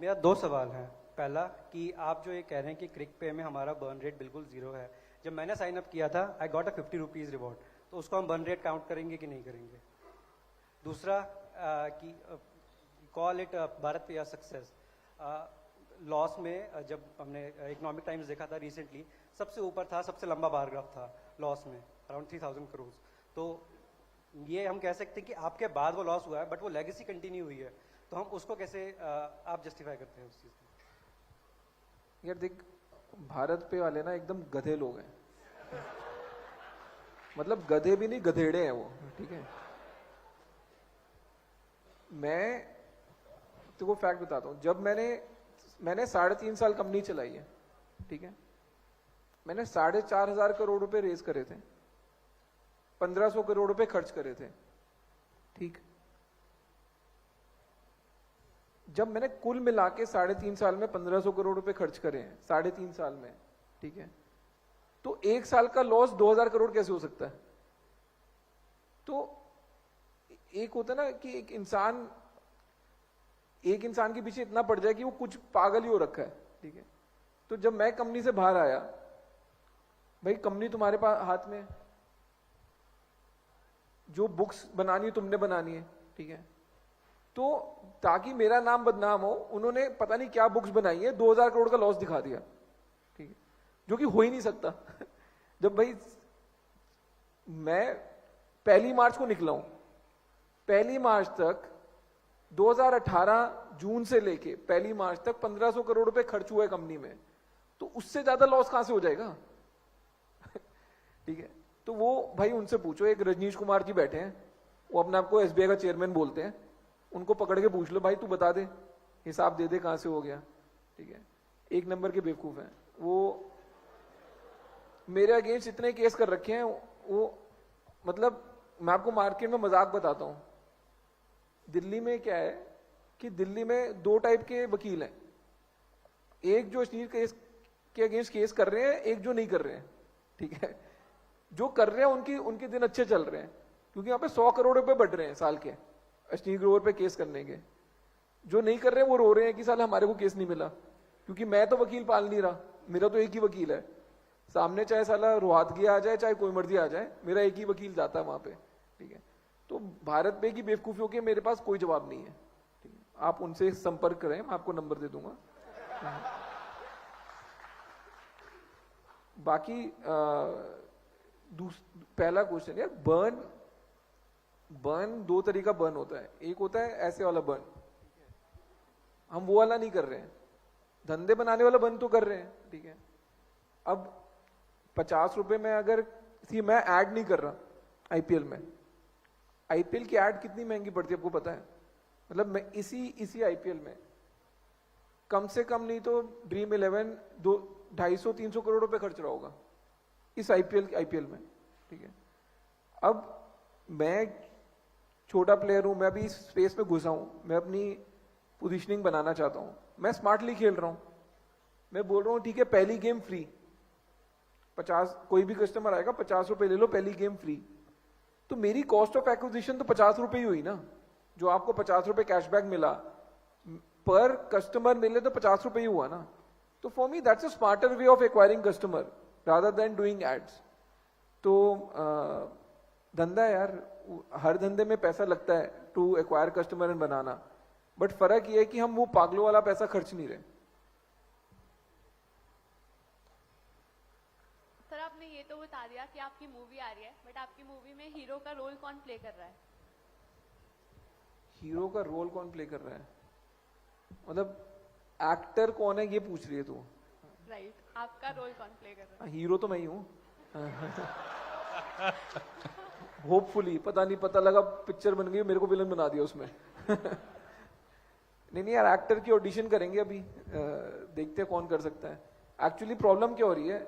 मेरा दो सवाल हैं। पहला कि आप जो ये कह रहे हैं कि क्रिक पे में हमारा बर्न रेट बिल्कुल जीरो है, जब मैंने साइन अप किया था I got a 50 rupees reward, तो उसको हम बर्न रेट काउंट करेंगे कि नहीं करेंगे? दूसरा कि कॉल इट भारत पे या सक्सेस, लॉस में जब हमने इकोनॉमिक टाइम्स देखा था रिसेंटली, सबसे ऊपर था, सबसे लंबा बार ग्राफ था लॉस में, अराउंड 3000 करोड़। तो ये हम कह सकते हैं कि आपके बाद वो लॉस हुआ है बट वो लेगेसी कंटिन्यू हुई है, तो हम उसको कैसे आप जस्टिफाई करते हैं उस चीज़ को? यार देख, भारत पे वाले ना एकदम गधे लोग हैं। मतलब गधे भी नहीं, गधेड़े हैं वो, ठीक है। मैं तुमको फैक्ट बताता हूँ, जब मैंने 3.5 साल कंपनी चलाई है, ठीक है, मैंने 4,500 करोड़ रुपए रेज करे थे, 1,500 करोड़ रुपए खर्च करे थे, ठीक। जब मैंने कुल मिला के 3.5 साल में 1,500 करोड़ रुपए खर्च करे हैं 3.5 साल में, ठीक है, तो 1 साल का लॉस 2,000 करोड़ कैसे हो सकता है? तो एक होता है ना कि एक इंसान के पीछे इतना पड़ जाए कि वो कुछ पागल ही हो रखा है, ठीक है। तो जब मैं कंपनी से बाहर आया, भाई कंपनी तुम्हारे पास हाथ में है, जो बुक्स बनानी है तुमने बनानी है, ठीक है। तो ताकि मेरा नाम बदनाम हो, उन्होंने पता नहीं क्या बुक्स बनाई है, 2,000 करोड़ का लॉस दिखा दिया, ठीक है, जो कि हो ही नहीं सकता। जब भाई मैं 1 मार्च को निकला हूं, 1 मार्च तक 2018 जून से लेके 1 मार्च तक 1,500 करोड़ रुपए खर्च हुए कंपनी में, तो उससे ज्यादा लॉस कहां से हो जाएगा? ठीक है, तो वो भाई उनसे पूछो, एक रजनीश कुमार जी बैठे हैं, वो अपने आप को एसबीआई का चेयरमैन बोलते हैं, उनको पकड़ के पूछ लो, भाई तू बता दे, हिसाब दे दे कहां से हो गया, ठीक है। 1 नंबर के बेवकूफ हैं वो, मेरे अगेंस्ट इतने केस कर रखे हैं वो, मतलब मैं आपको मार्केट में मजाक बताता हूं, दिल्ली में क्या है कि दिल्ली में 2 टाइप के वकील हैं, एक जो अश्लील केस के अगेंस्ट केस कर रहे हैं, एक जो नहीं कर रहे हैं, ठीक है। जो कर रहे हैं उनके दिन अच्छे चल रहे हैं, क्योंकि यहाँ पे 100 करोड़ रुपए बढ़ रहे हैं साल के अश्लील ग्रोवर पे केस करने के। जो नहीं कर रहे हैं वो रो रहे हैं कि साल हमारे को केस नहीं मिला, क्योंकि मैं तो वकील पाल नहीं रहा, मेरा तो एक ही वकील है सामने, चाहे साला रोहतगी आ जाए चाहे कोई मर्जी आ जाए, मेरा एक ही वकील जाता है वहां पे, ठीक है। तो भारत पे की बेवकूफियों के मेरे पास कोई जवाब नहीं है, ठीक है? आप उनसे संपर्क करें, मैं आपको नंबर दे दूंगा। बाकी पहला क्वेश्चन यार, बर्न 2 तरीका बर्न होता है, एक होता है ऐसे वाला बर्न, हम वो वाला नहीं कर रहे हैं, धंधे बनाने वाला बर्न तो कर रहे हैं, ठीक है। अब 50 रुपए में अगर मैं ऐड नहीं कर रहा आईपीएल में, आईपीएल की ऐड कितनी महंगी पड़ती है आपको पता है? मतलब मैं इसी आईपीएल में कम से कम नहीं तो ड्रीम 11 250-300 करोड़ रुपए खर्च रहा होगा इस आईपीएल में, ठीक है। अब मैं छोटा प्लेयर हूं, मैं अभी इस स्पेस में घुसा हूं, मैं अपनी पोजीशनिंग बनाना चाहता हूं, मैं स्मार्टली खेल रहा हूं, मैं बोल रहा हूं ठीक है पहली गेम फ्री, 50 कोई भी कस्टमर आएगा 50 रुपए ले लो, पहली गेम फ्री, तो मेरी कॉस्ट ऑफ एक्विजिशन तो 50 रुपए ही हुई ना, जो आपको 50 रुपए कैशबैक मिला पर कस्टमर मिले तो 50 रुपए ही हुआ ना। तो for me that's a smarter way of acquiring customer rather than doing ads. तो धंधा यार, हर धंधे में पैसा लगता है टू एक्वायर कस्टमर एंड बनाना, बट फर्क ये है कि हम वो पागलों वाला पैसा खर्च नहीं रहे। सर आपने ये तो बता दिया कि आपकी मूवी आ रही है, बट आपकी मूवी में हीरो का रोल कौन प्ले कर रहा है? हीरो का रोल कौन प्ले कर रहा है मतलब एक्टर कौन है ये पूछ रही है तू? राइट, आपका रोल कौन प्ले कर रहा है? हीरो तो मैं ही हूँ। होपफुली, पता नहीं, पता लगा पिक्चर बन गई मेरे को विलन बना दिया उसमें। नहीं यार, एक्टर की ऑडिशन करेंगे अभी, देखते हैं कौन कर सकता है। एक्चुअली प्रॉब्लम क्या हो रही है,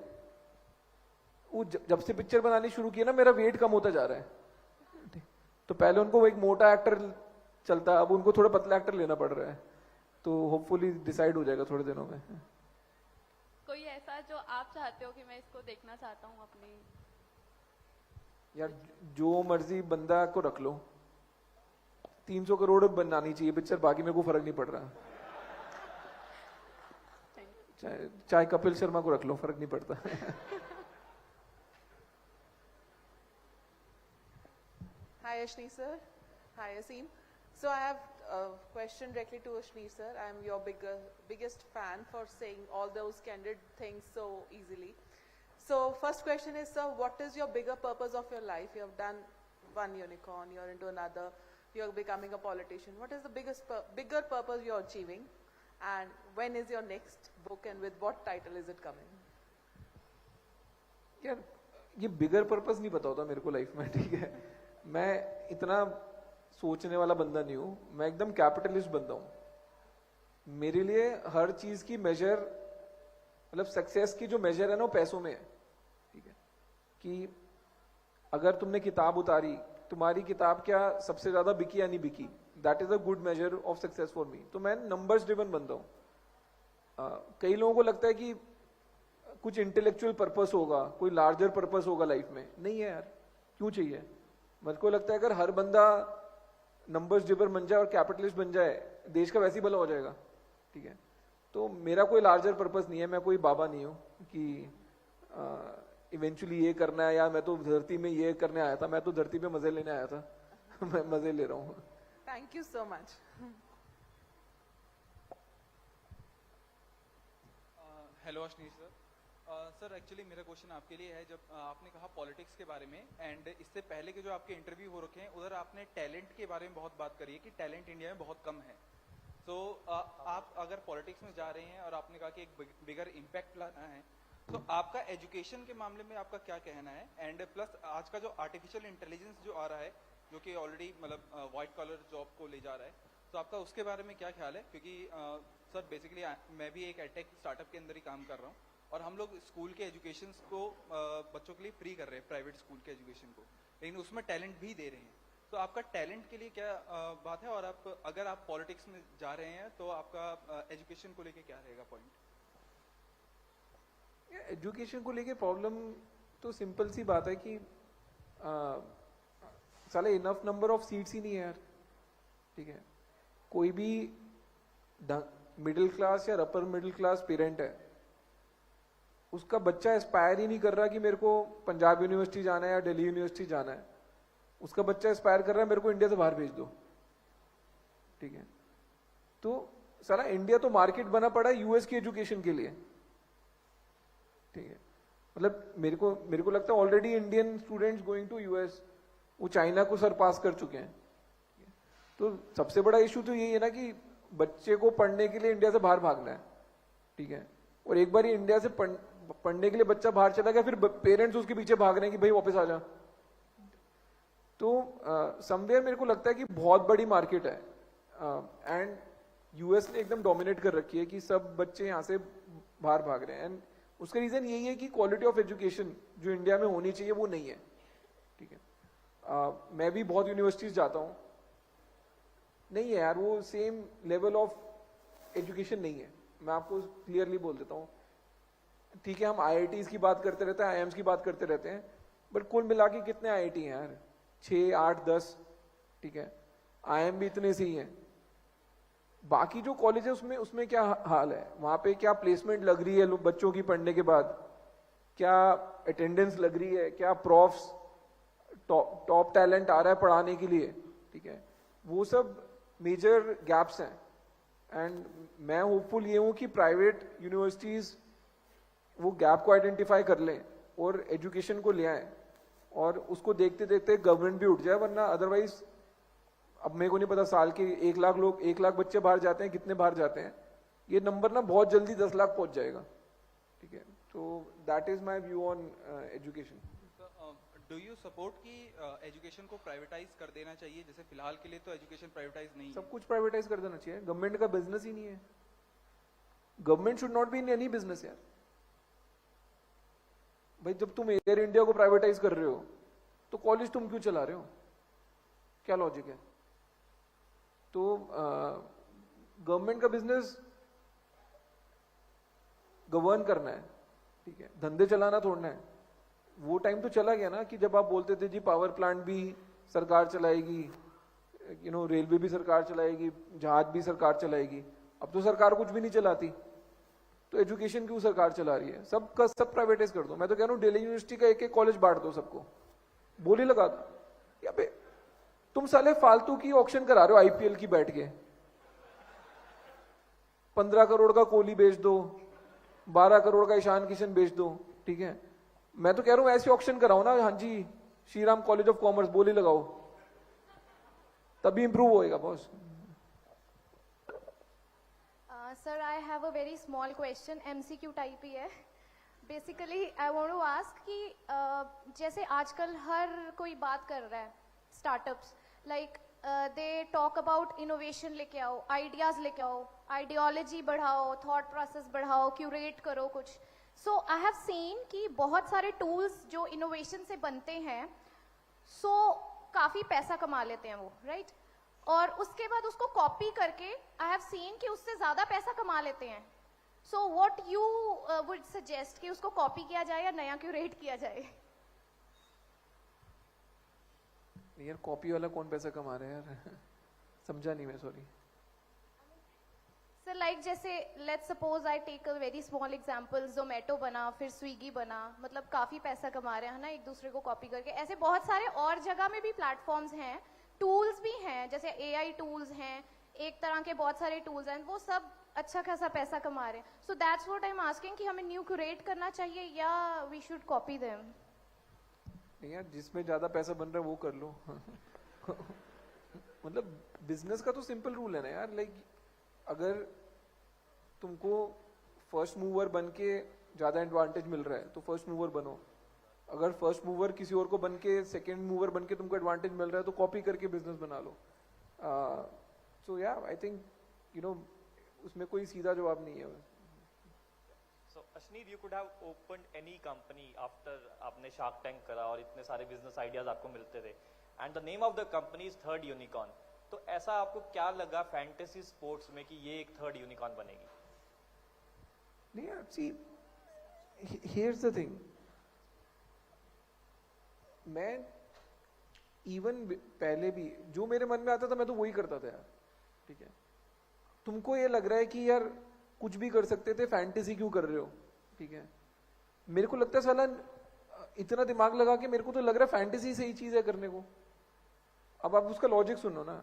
वो जब से पिक्चर बनानी शुरू की है ना, मेरा वेट कम होता जा रहा है। तो पहले उनको एक मोटा एक्टर चलता, अब उनको थोड़ा पतला एक्टर लेना पड़ रहा है, तो होपफुली डिसाइड हो जाएगा थोड़े दिनों में। कोई ऐसा जो आप चाहते हो कि मैं इसको देखना चाहता हूँ अपनी? यार जो मर्जी बंदा को रख लो, 300 करोड़ बनानी चाहिए पिक्चर, बाकी मेरे को फर्क नहीं पड़ रहा। चाहे कपिल शर्मा को रख लो, फर्क नहीं पड़ता। Hi Ashni sir, hi Asim. So I have a question directly to Ashni sir. I am your biggest fan for saying all those candid things so easily. So first question is, sir, what is your bigger purpose of your life? You have done one unicorn, you're into another, you're becoming a politician. What is the bigger purpose you're achieving? And when is your next book and with what title is it coming? यार ये बिगर purpose नहीं पता होता मेरे को life में, ठीक है। मैं इतना सोचने वाला बंदा नहीं हूँ, मैं एकदम कैपिटलिस्ट बंदा हूँ. मेरे लिए हर चीज की मेजर, मतलब सक्सेस की जो मेजर है ना वो पैसों में है. ठीक है, कि अगर तुमने किताब उतारी, तुम्हारी किताब क्या सबसे ज्यादा बिकी या नहीं बिकी, that is a good measure of success for me. तो मैं नंबर्स ड्रिवन बंदा हूँ. कई लोगों को लगता है कि कुछ इंटेलेक्चुअल पर्पस होगा, कोई लार्जर पर्पस होगा लाइफ में. नहीं है यार, क्यों चाहिए? मेरे को लगता है अगर हर बंदा नंबर्स ड्रिवन बन जाए और कैपिटलिस्ट बन जाए, देश का वैसे ही भला हो जाएगा. ठीक है, तो मेरा कोई लार्जर पर्पस नहीं है, मैं कोई बाबा नहीं हूँ कि इवेंचुअली ये करना है, या मैं तो धरती में ये करने आया था. मैं तो धरती पे मजे लेने आया था. मैं मजे ले रहा हूँ. Thank you so much. Hello Ashneer sir. Sir actually मेरा क्वेश्चन आपके लिए है, जब आपने कहा पॉलिटिक्स के बारे में, एंड इससे पहले के जो आपके इंटरव्यू हो रखे हैं उधर आपने टैलेंट के बारे में बहुत बात करी है कि टैलेंट इंडिया में बहुत कम है. तो आप अगर पॉलिटिक्स में जा रहे हैं और आपने कहा कि एक बिगर इम्पैक्ट लाना है, तो आपका एजुकेशन के मामले में आपका क्या कहना है? एंड प्लस आज का जो आर्टिफिशियल इंटेलिजेंस जो आ रहा है, जो कि ऑलरेडी मतलब व्हाइट कॉलर जॉब को ले जा रहा है, तो आपका उसके बारे में क्या ख्याल है? क्योंकि सर बेसिकली मैं भी एक एडटेक स्टार्टअप के अंदर ही काम कर रहा हूँ, और हम लोग स्कूल के एजुकेशन को बच्चों के लिए फ्री कर रहे हैं, प्राइवेट स्कूल के एजुकेशन को, लेकिन उसमें टैलेंट भी दे रहे हैं. तो आपका टैलेंट के लिए क्या बात है? और आप अगर आप पॉलिटिक्स में जा रहे हैं तो आपका एजुकेशन को लेके क्या रहेगा पॉइंट? एजुकेशन को लेके प्रॉब्लम तो सिंपल सी बात है कि साले इनफ नंबर ऑफ सीट्स ही नहीं है यार. ठीक है, कोई भी मिडिल क्लास या अपर मिडिल क्लास पेरेंट है, उसका बच्चा एस्पायर ही नहीं कर रहा कि मेरे को पंजाब यूनिवर्सिटी जाना है या दिल्ली यूनिवर्सिटी जाना है. उसका बच्चा एस्पायर कर रहा है मेरे को इंडिया से बाहर भेज दो. ठीक है, तो साला इंडिया तो मार्केट बना पड़ा है यूएस की एजुकेशन के लिए. ठीक है, मतलब मेरे को लगता है already Indian students going to US, वो चाइना को सरपास कर चुके हैं. तो सबसे बड़ा इशू तो यही है ना कि बच्चे को पढ़ने के लिए इंडिया से बाहर भागना है. ठीक है, और एक बार ही इंडिया से पढ़ने के लिए बच्चा बाहर चला गया, फिर पेरेंट्स उसके पीछे भाग रहे हैं कि भाई वापस आ जा. तो समवेयर मेरे को लगता है कि बहुत बड़ी मार्केट है, एंड यूएस ने एकदम डोमिनेट कर रखी है कि सब बच्चे यहाँ से बाहर भाग रहे हैं. एंड उसका रीजन यही है कि क्वालिटी ऑफ एजुकेशन जो इंडिया में होनी चाहिए वो नहीं है. ठीक है, मैं भी बहुत यूनिवर्सिटीज जाता हूँ, नहीं है यार, वो सेम लेवल ऑफ एजुकेशन नहीं है. मैं आपको क्लियरली बोल देता हूँ. ठीक है, हम आईआईटीज की बात करते रहते हैं, आईएम्स की बात करते रहते हैं, बट कुल मिला के कितने आईआईटी हैं यार? 6, 8, 10. ठीक है, आईएम भी इतने से ही हैं. बाकी जो कॉलेज है उसमें क्या हाल है? वहां पे क्या प्लेसमेंट लग रही है बच्चों की पढ़ने के बाद? क्या अटेंडेंस लग रही है? क्या प्रॉफ्स टॉप टैलेंट आ रहा है पढ़ाने के लिए? ठीक है, वो सब मेजर गैप्स हैं. एंड मैं होपफुल ये हूं कि प्राइवेट यूनिवर्सिटीज वो गैप को आइडेंटिफाई कर लें और एजुकेशन को ले आए, और उसको देखते देखते गवर्नमेंट भी उठ जाए. वरना अदरवाइज अब मेरे को नहीं पता साल के 1 लाख बच्चे बाहर जाते हैं, कितने बाहर जाते हैं, ये नंबर ना बहुत जल्दी 10 लाख पहुंच जाएगा. ठीक है, तो that is my view on education. Do you support कि एजुकेशन को प्राइवेटाइज कर देना चाहिए? जैसे फिलहाल के लिए तो एजुकेशन प्राइवेटाइज नहीं है. सब कुछ प्राइवेटाइज कर देना चाहिए. गवर्नमेंट का बिजनेस ही नहीं है. Government should not be in any business यार. भाई जब तुम एयर इंडिया को प्राइवेटाइज कर रहे हो तो कॉलेज तुम क्यों चला रहे हो? क्या लॉजिक है? तो गवर्नमेंट का बिजनेस गवर्न करना है. ठीक है, धंधे चलाना थोड़ना है. वो टाइम तो चला गया ना कि जब आप बोलते थे जी पावर प्लांट भी सरकार चलाएगी, रेलवे भी सरकार चलाएगी, जहाज भी सरकार चलाएगी. अब तो सरकार कुछ भी नहीं चलाती, तो एजुकेशन क्यों सरकार चला रही है? सब का सब प्राइवेटाइज कर दो. मैं तो कह रहा हूँ दिल्ली यूनिवर्सिटी का एक कॉलेज बांट दो, सबको बोली लगा दो. या पे तुम साले फालतू की ऑक्शन करा रहे हो आईपीएल की बैठ के. 15 करोड़ का कोहली बेच दो, 12 करोड़ का ईशान किशन बेच दो. ठीक है, मैं तो कह रहा हूं ऐसे ऑक्शन कराओ ना. हाँ जी, श्रीराम कॉलेज ऑफ कॉमर्स बोली लगाओ, तभी इंप्रूव होएगा boss. Sir I have a very small question, MCQ type ही है. Basically I want to ask कि जैसे आजकल हर कोई बात कर रहा है startups, like they talk about innovation लेके आओ, आइडियाज लेके आओ, आइडियोलॉजी बढ़ाओ, थॉट प्रोसेस बढ़ाओ, क्यूरेट करो कुछ. सो आई हैव सीन कि बहुत सारे टूल्स जो इनोवेशन से बनते हैं, सो काफी पैसा कमा लेते हैं वो, राइट? और उसके बाद उसको कॉपी करके आई हैव सीन कि उससे ज्यादा पैसा कमा लेते हैं. So what you would suggest कि उसको कॉपी किया जाए या नया क्यूरेट किया जाए? यार कॉपी वाला कौन पैसा कमा रहा है यार? समझा नहीं मैं, सॉरी. सर लाइक जैसे let's suppose I take a very small example, Zomato बना, फिर स्विगी बना, मतलब काफी पैसा कमा रहे हैं ना एक दूसरे को कॉपी करके. ऐसे बहुत सारे और जगह में भी प्लेटफॉर्म्स हैं, टूल्स भी हैं, जैसे एआई टूल्स हैं, एक तरह के बहुत सारे टूल्स हैं, वो सब अच्छा खासा पैसा कमा रहे हैं. So that's what I am asking कि हमें न्यू क्यूरेट करना चाहिए या वी शुड कॉपी देम? नहीं यार, जिसमें ज्यादा पैसा बन रहा है वो कर लो. मतलब बिजनेस का तो सिंपल रूल है ना यार, लाइक अगर तुमको फर्स्ट मूवर बन के ज्यादा एडवांटेज मिल रहा है तो फर्स्ट मूवर बनो. अगर फर्स्ट मूवर किसी और को बन के सेकेंड मूवर बन के तुमको एडवांटेज मिल रहा है तो कॉपी करके बिजनेस बना लो. सो या आई थिंक यू नो उसमें कोई सीधा जवाब नहीं है. So Ashneer, you could have opened any company after आपने Shark Tank करा और इतने सारे business ideas आपको मिलते थे, and the name of the company is Third Unicorn. तो ऐसा आपको क्या लगा फैंटेसी स्पोर्ट्स में कि ये एक थर्ड यूनिकॉर्न बनेगी? नहीं यार, सी हियर्स द थिंग, मैं इवन पहले भी जो मेरे मन में आता था मैं तो वही करता था यार. ठीक है, तुमको ये लग रहा है कि यार कुछ भी कर सकते थे, फैंटेसी क्यों कर रहे हो? ठीक है, मेरे को लगता है साला इतना दिमाग लगा के मेरे को तो लग रहा है फैंटेसी सही चीज है करने को. अब आप उसका लॉजिक सुनो ना.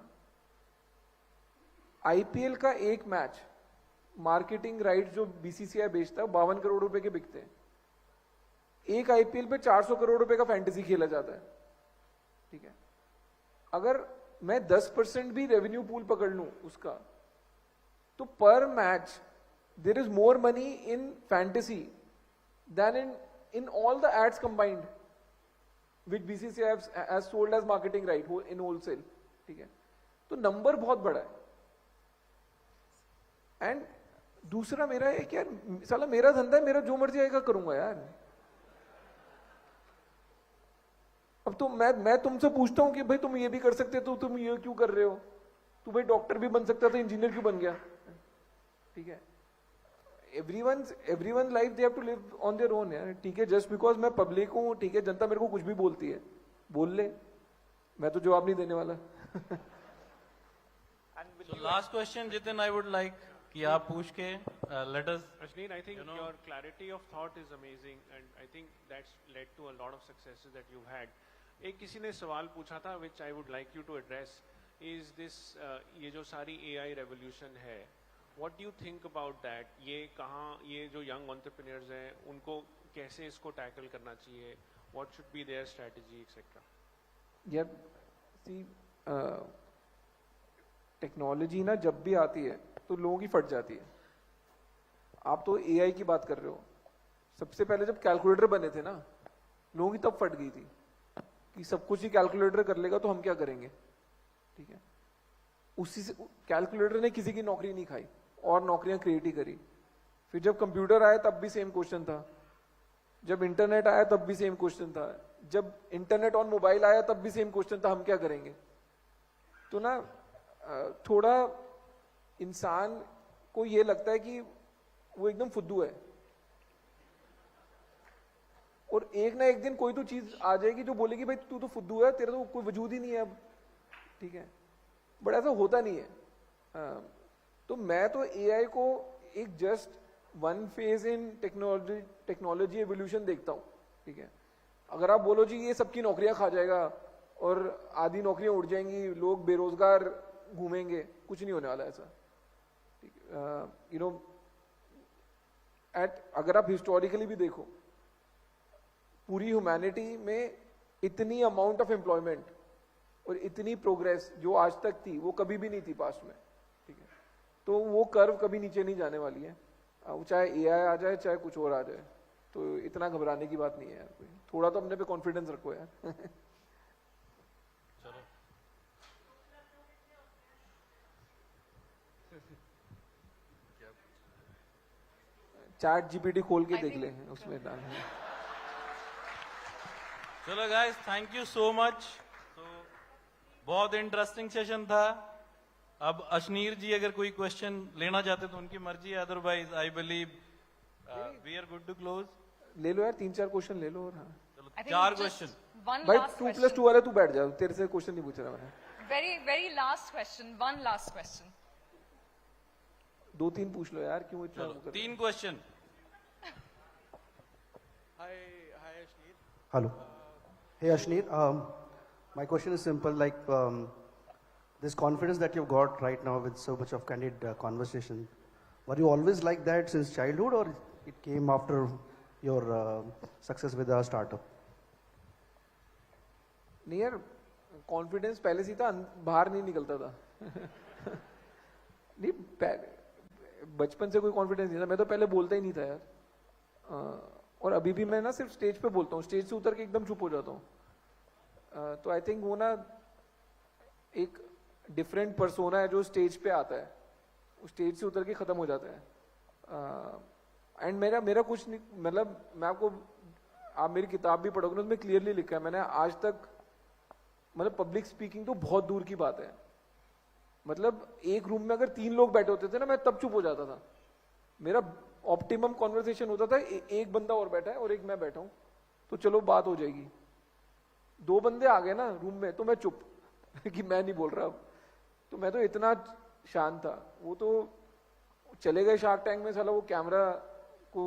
आईपीएल का एक मैच मार्केटिंग राइट जो बीसीसीआई बेचता है 52 करोड़ रुपए के बिकते हैं. एक आईपीएल पे 400 करोड़ रुपए का फैंटेसी खेला जाता है. ठीक है, अगर मैं 10% भी रेवेन्यू पूल पकड़ लूं उसका, तो पर match there is more money in fantasy than in all the ads combined which BCCI has sold as marketing right in wholesale. ठीक है, तो नंबर बहुत बड़ा है. एंड दूसरा मेरा है कि यार साला मेरा धंधा है, मेरा जो मर्जी आएगा करूंगा यार. अब तो मैं तुमसे पूछता हूं कि भाई तुम ये भी कर सकते तो तुम ये क्यों कर रहे हो? तू भाई डॉक्टर भी बन सकता था, इंजीनियर क्यों बन गया? ठीक है, everyone life they have to live on their own यार. ठीक है, जस्ट बिकॉज मैं पब्लिक हूं, ठीक है, जनता मेरे को कुछ भी बोलती है, बोल ले, मैं तो जवाब नहीं देने वाला. Last question Jitin, I would like कि आप पूछ के let us. Ashneer, I think your clarity of thought is amazing, and I think that's led to a lot of successes that you've had. एक किसी ने सवाल पूछा था which I would like you to address is this ये जो सारी AI revolution है, what do you think about that? ये कहाँ, ये जो young entrepreneurs हैं उनको कैसे इसको tackle करना चाहिए? What should be their strategy, etc. यार सी टेक्नोलॉजी ना जब भी आती है तो लोगों की फट जाती है. आप तो एआई की बात कर रहे हो. सबसे पहले जब कैलकुलेटर बने थे ना, लोगों की तब फट गई थी कि सब कुछ ही कैलकुलेटर कर लेगा तो हम क्या करेंगे. ठीक है, उसी से कैलकुलेटर ने किसी की नौकरी नहीं खाई और नौकरियां क्रिएट ही करी. फिर जब कंप्यूटर आया तब भी सेम क्वेश्चन था, जब इंटरनेट आया तब भी सेम क्वेश्चन था, जब इंटरनेट ऑन मोबाइल आया तब भी सेम क्वेश्चन था, हम क्या करेंगे. तो ना थोड़ा इंसान को ये लगता है कि वो एकदम फुद्दू है और एक ना एक दिन कोई तो चीज आ जाएगी जो बोलेगी भाई तू तो फुद्दू है, तेरा तो कोई वजूद ही नहीं है अब. ठीक है, बट ऐसा होता नहीं है. तो मैं तो एआई को एक just one phase in technology evolution देखता हूं. ठीक है, अगर आप बोलो जी ये सबकी नौकरियां खा जाएगा और आधी नौकरियां उड़ जाएंगी, लोग बेरोजगार घूमेंगे, कुछ नहीं होने वाला ऐसा. यू नो अगर आप हिस्टोरिकली भी देखो, पूरी ह्यूमैनिटी में इतनी अमाउंट ऑफ एम्प्लॉयमेंट और इतनी प्रोग्रेस जो आज तक थी वो कभी भी नहीं थी पास्ट में. ठीक है, तो वो कर्व कभी नीचे नहीं जाने वाली है, चाहे एआई आ जाए चाहे कुछ और आ जाए. तो इतना घबराने की बात नहीं है यार. कोई थोड़ा तो अपने पे कॉन्फिडेंस रखो यार. चलो चैट जीपीटी खोल के देख ले, उसमें डाल। चलो guys, thank you so much. तो बहुत इंटरेस्टिंग सेशन था। अब अशनीर जी अगर कोई क्वेश्चन लेना चाहते तो उनकी मर्जी है, otherwise I believe we are good to close. ले लो यार, 3-4 क्वेश्चन ले लो। और हाँ, चलो 4 क्वेश्चन। भाई 2+2 वाला तू बैठ जा, तेरे से क्वेश्चन नहीं पूछ रहा मैं। very last question, one last question. 2-3 पूछ लो यार, क्यों इतना? 3 question. Hi Ashneer. Hello. Hey Ashneer, my question is simple. Like this confidence that you've got right now with so much of candid conversation, were you always like that since childhood, or it came after your success with our startup? नहीं यार, confidence पहले से था, बाहर नहीं निकलता था। नहीं, बचपन से कोई कॉन्फिडेंस नहीं था। मैं तो पहले बोलता ही नहीं था यार। और अभी भी मैं ना सिर्फ स्टेज पे बोलता हूँ, स्टेज से उतर के एकदम चुप हो जाता हूँ। तो आई थिंक वो ना एक डिफरेंट पर्सोना है जो स्टेज पे आता है, वो स्टेज से उतर के खत्म हो जाता है। एंड मेरा कुछ नहीं, मतलब मैं आपको, आप मेरी किताब भी पढ़ोगे ना, उसमें क्लियरली लिखा है मैंने आज तक, मतलब पब्लिक स्पीकिंग तो बहुत दूर की बात है। मतलब एक रूम में अगर 3 लोग बैठे होते थे ना, मैं तब चुप हो जाता था। मेरा ऑप्टिमम कॉन्वर्सेशन होता था, एक बंदा और बैठा है और एक मैं बैठा हूं, तो चलो बात हो जाएगी। 2 बंदे आ गए ना रूम में, तो मैं चुप कि मैं नहीं बोल रहा अब। तो मैं तो इतना शांत था। वो तो चले गए शार्क टैंक में, साला वो कैमरा को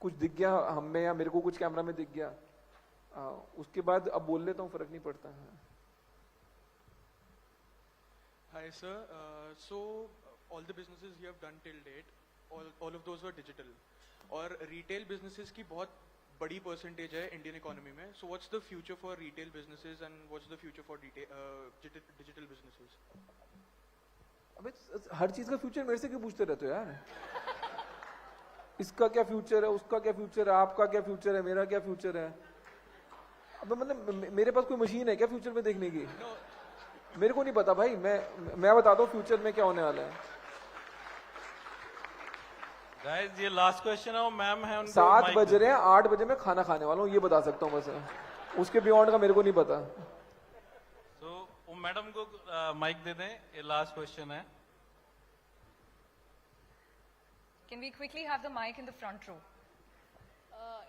कुछ दिख गया हम में, या मेरे को कुछ कैमरा में दिख गया, उसके बाद अब बोल लेता हूँ, फर्क नहीं पड़ता है। Hi sir, so all the businesses you have done till date, all of those were digital, और retail businesses की बहुत बड़ी percentage है Indian economy में. So what's the future for retail businesses and what's the future for digital businesses? अबे हर चीज का future मेरे से क्यों पूछते रहते हो यार? इसका क्या फ्यूचर है, उसका क्या फ्यूचर है, आपका क्या फ्यूचर है, मेरा क्या फ्यूचर है? अब मतलब मेरे पास कोई मशीन है क्या फ्यूचर में देखने की? मेरे को नहीं पता भाई, मैं बताता हूँ फ्यूचर में क्या होने वाला है। गाइस ये लास्ट क्वेश्चन है, वो मैम है, उनको 7 बज रहे हैं, 8 बजे मैं खाना खाने वाला हूँ, ये बता सकता हूँ बस। उसके बियॉन्ड का मेरे को नहीं पता। तो वो मैडम को माइक दे दें, ये लास्ट क्वेश्चन है। Can we quickly have the mic in the front row?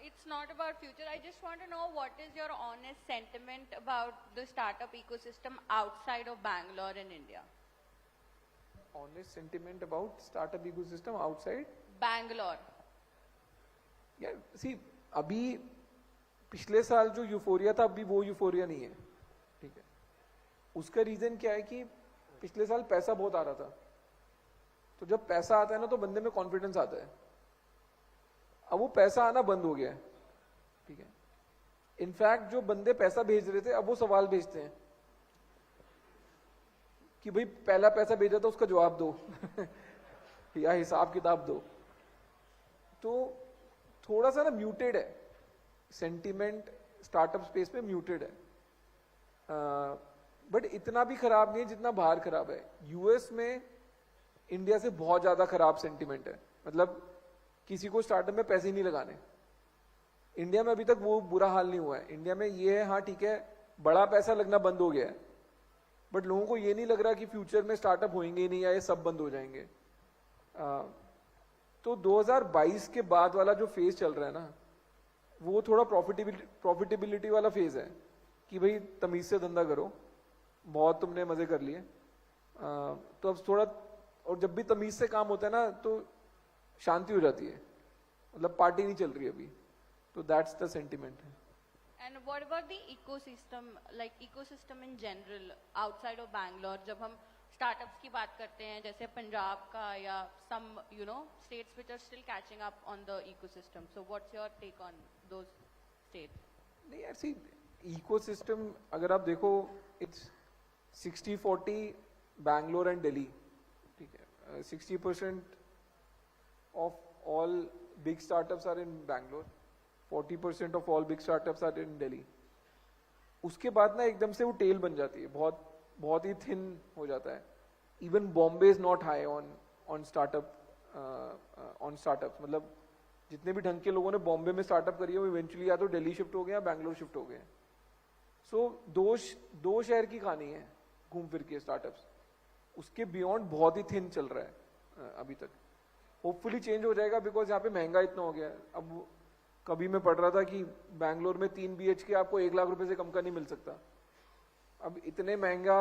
It's not about future. I just want to know what is your honest sentiment about the startup ecosystem outside of Bangalore in India? Honest sentiment about startup ecosystem outside Bangalore. यार सी, अभी पिछले साल जो euphoria था, अभी वो euphoria नहीं है, ठीक है। उसका रीजन क्या है कि पिछले साल पैसा बहुत आ रहा था, तो जब पैसा आता है ना तो बंदे में कॉन्फिडेंस आता है। अब वो पैसा आना बंद हो गया है, ठीक है। इनफैक्ट जो बंदे पैसा भेज रहे थे, अब वो सवाल भेजते हैं कि भाई पहला पैसा भेजा था उसका जवाब दो या हिसाब किताब दो। तो थोड़ा सा ना म्यूटेड है सेंटीमेंट, स्टार्टअप स्पेस पे म्यूटेड है, बट इतना भी खराब नहीं है जितना बाहर खराब है। यूएस में इंडिया से बहुत ज्यादा खराब सेंटीमेंट है, मतलब किसी को स्टार्टअप में पैसे ही नहीं लगाने। इंडिया में अभी तक वो बुरा हाल नहीं हुआ है। इंडिया में ये है, हाँ ठीक है, बड़ा पैसा लगना बंद हो गया है, बट लोगों को ये नहीं लग रहा कि फ्यूचर में स्टार्टअप होंगे ही नहीं या ये सब बंद हो जाएंगे। तो 2022 के बाद वाला जो फेज चल रहा है ना, वो थोड़ा प्रॉफिटेबिलिटी वाला फेज है कि भाई तमीज से धंधा करो, बहुत तुमने मजे कर लिए। तो अब थोड़ा, और जब भी तमीज से काम होता है ना तो शांति हो जाती है, मतलब पार्टी नहीं चल रही अभी। तो दैट्स द सेंटिमेंट है। And what about the ecosystem, like ecosystem in general outside of Bangalore? जब हम startups की बात करते हैं, जैसे पंजाब का या some states which are still catching up on the ecosystem. So what's your take on those states? नहीं यार, सी इकोसिस्टम अगर आप देखो, इट्स 60-40 बैंगलोर एंड दिल्ली, ठीक है। 60% of all big startups are in Bangalore, 40% of all big startups are in Delhi. उसके बाद ना एकदम से वो टेल बन जाती है, बहुत ही थिन हो जाता है। Even Bombay is not high on startup on startups. मतलब जितने भी ढंग के लोगों ने बॉम्बे में स्टार्टअप करी है वो इवेंचुअली या तो दिल्ली शिफ्ट हो गए या बैंगलोर शिफ्ट हो गए. सो दो शहर की कहानी है घूम फिर के स्टार्टअप्स. उसके बियॉन्ड बहुत ही थिन चल रहा है अभी तक. होपफुली चेंज हो जाएगा बिकॉज यहाँ पे महंगा इतना हो गया है. अब कभी मैं पढ़ रहा था कि बैंगलोर में 3 BHK आपको 1 लाख रुपए से कम का नहीं मिल सकता. अब इतने महंगा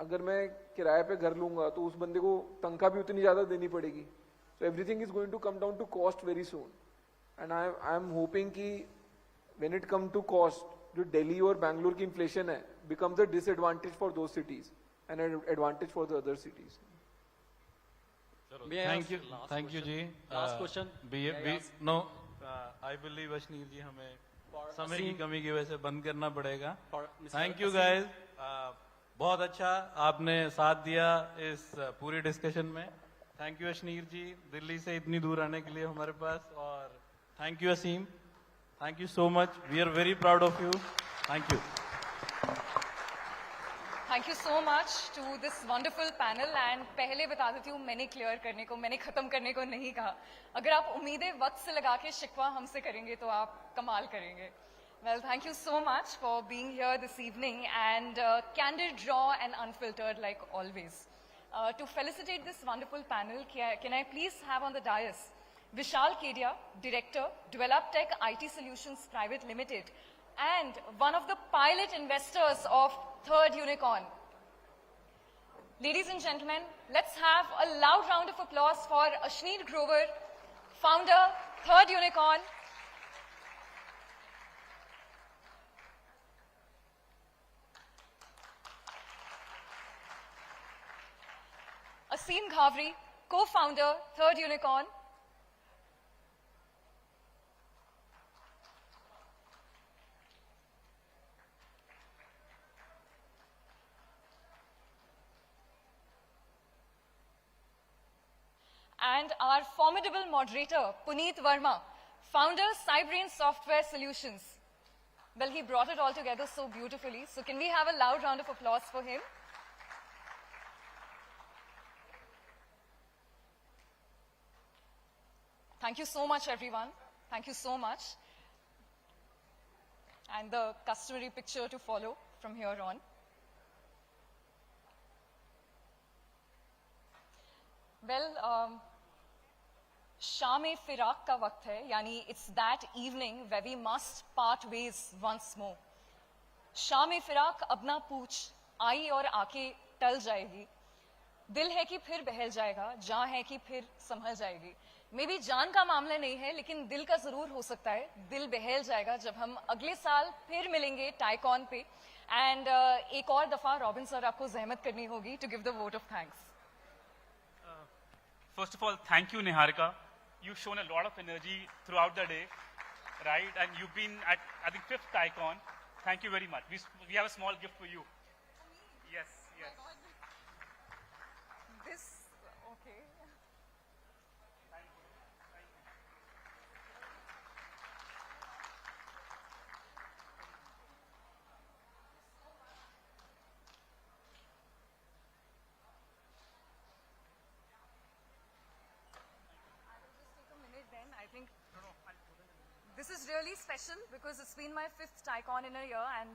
अगर मैं किराए पे घर लूंगा तो उस बंदे को तनख्वाह भी उतनी ज्यादा देनी पड़ेगी. So everything is going to come down to cost very soon. And I am hoping कि when it come to cost, जो दिल्ली और बैंगलोर की इन्फ्लेशन है becomes a disadvantage for those cities and advantage for the other cities. Thank you ji. Last question. No, I believe Ashneer ji हमें समय की कमी की वजह से बंद करना पड़ेगा. Thank you guys. बहुत अच्छा आपने साथ दिया इस पूरी डिस्कशन में. थैंक यू अश्नीर जी, दिल्ली से इतनी दूर आने के लिए हमारे पास. और thank you Aseem. Thank you so much. We are very proud of you. Thank you. Thank you so much to this wonderful panel. And पहले बता देती हूँ, मैंने क्लियर करने को, मैंने खत्म करने को नहीं कहा. अगर आप उम्मीदें वक्त से लगा के शिकवा हमसे करेंगे तो आप कमाल करेंगे. Well, thank you so much for being here this evening and candid, raw and unfiltered like always. To felicitate this wonderful panel, can I please have on the dais Vishal Kedia, Director, Develop Tech IT Solutions Private Limited, and one of the pilot investors of Third Unicorn. Ladies and gentlemen, let's have a loud round of applause for Ashneer Grover, founder, Third Unicorn. Aseem Ghavri, co-founder, Third Unicorn. And our formidable moderator, Puneet Verma, founder, Cybrain Software Solutions. Well, he brought it all together so beautifully. So can we have a loud round of applause for him? Thank you so much, everyone. Thank you so much. And the customary picture to follow from here on. Well, शाम-ए-फिराक का वक्त है, यानी it's that evening where we must part ways once more. शाम-ए-फिराक अब ना पूछ, आई और आके टल जाएगी. दिल है कि फिर बहल जाएगा, जान है कि फिर संभल जाएगी. मे बी जान का मामला नहीं है, लेकिन दिल का जरूर हो सकता है. दिल बहल जाएगा जब हम अगले साल फिर मिलेंगे टाइकॉन पे. एंड एक और दफा रॉबिन सर आपको जहमत करनी होगी to give the vote of thanks. First of all, thank you, Niharika. You've shown a lot of energy throughout the day, right? And you've been at, I think, 5th Icon. Thank you very much. We have a small gift for you. Yes, yes. This, okay. I think this is really special because it's been my 5th Icon in a year, and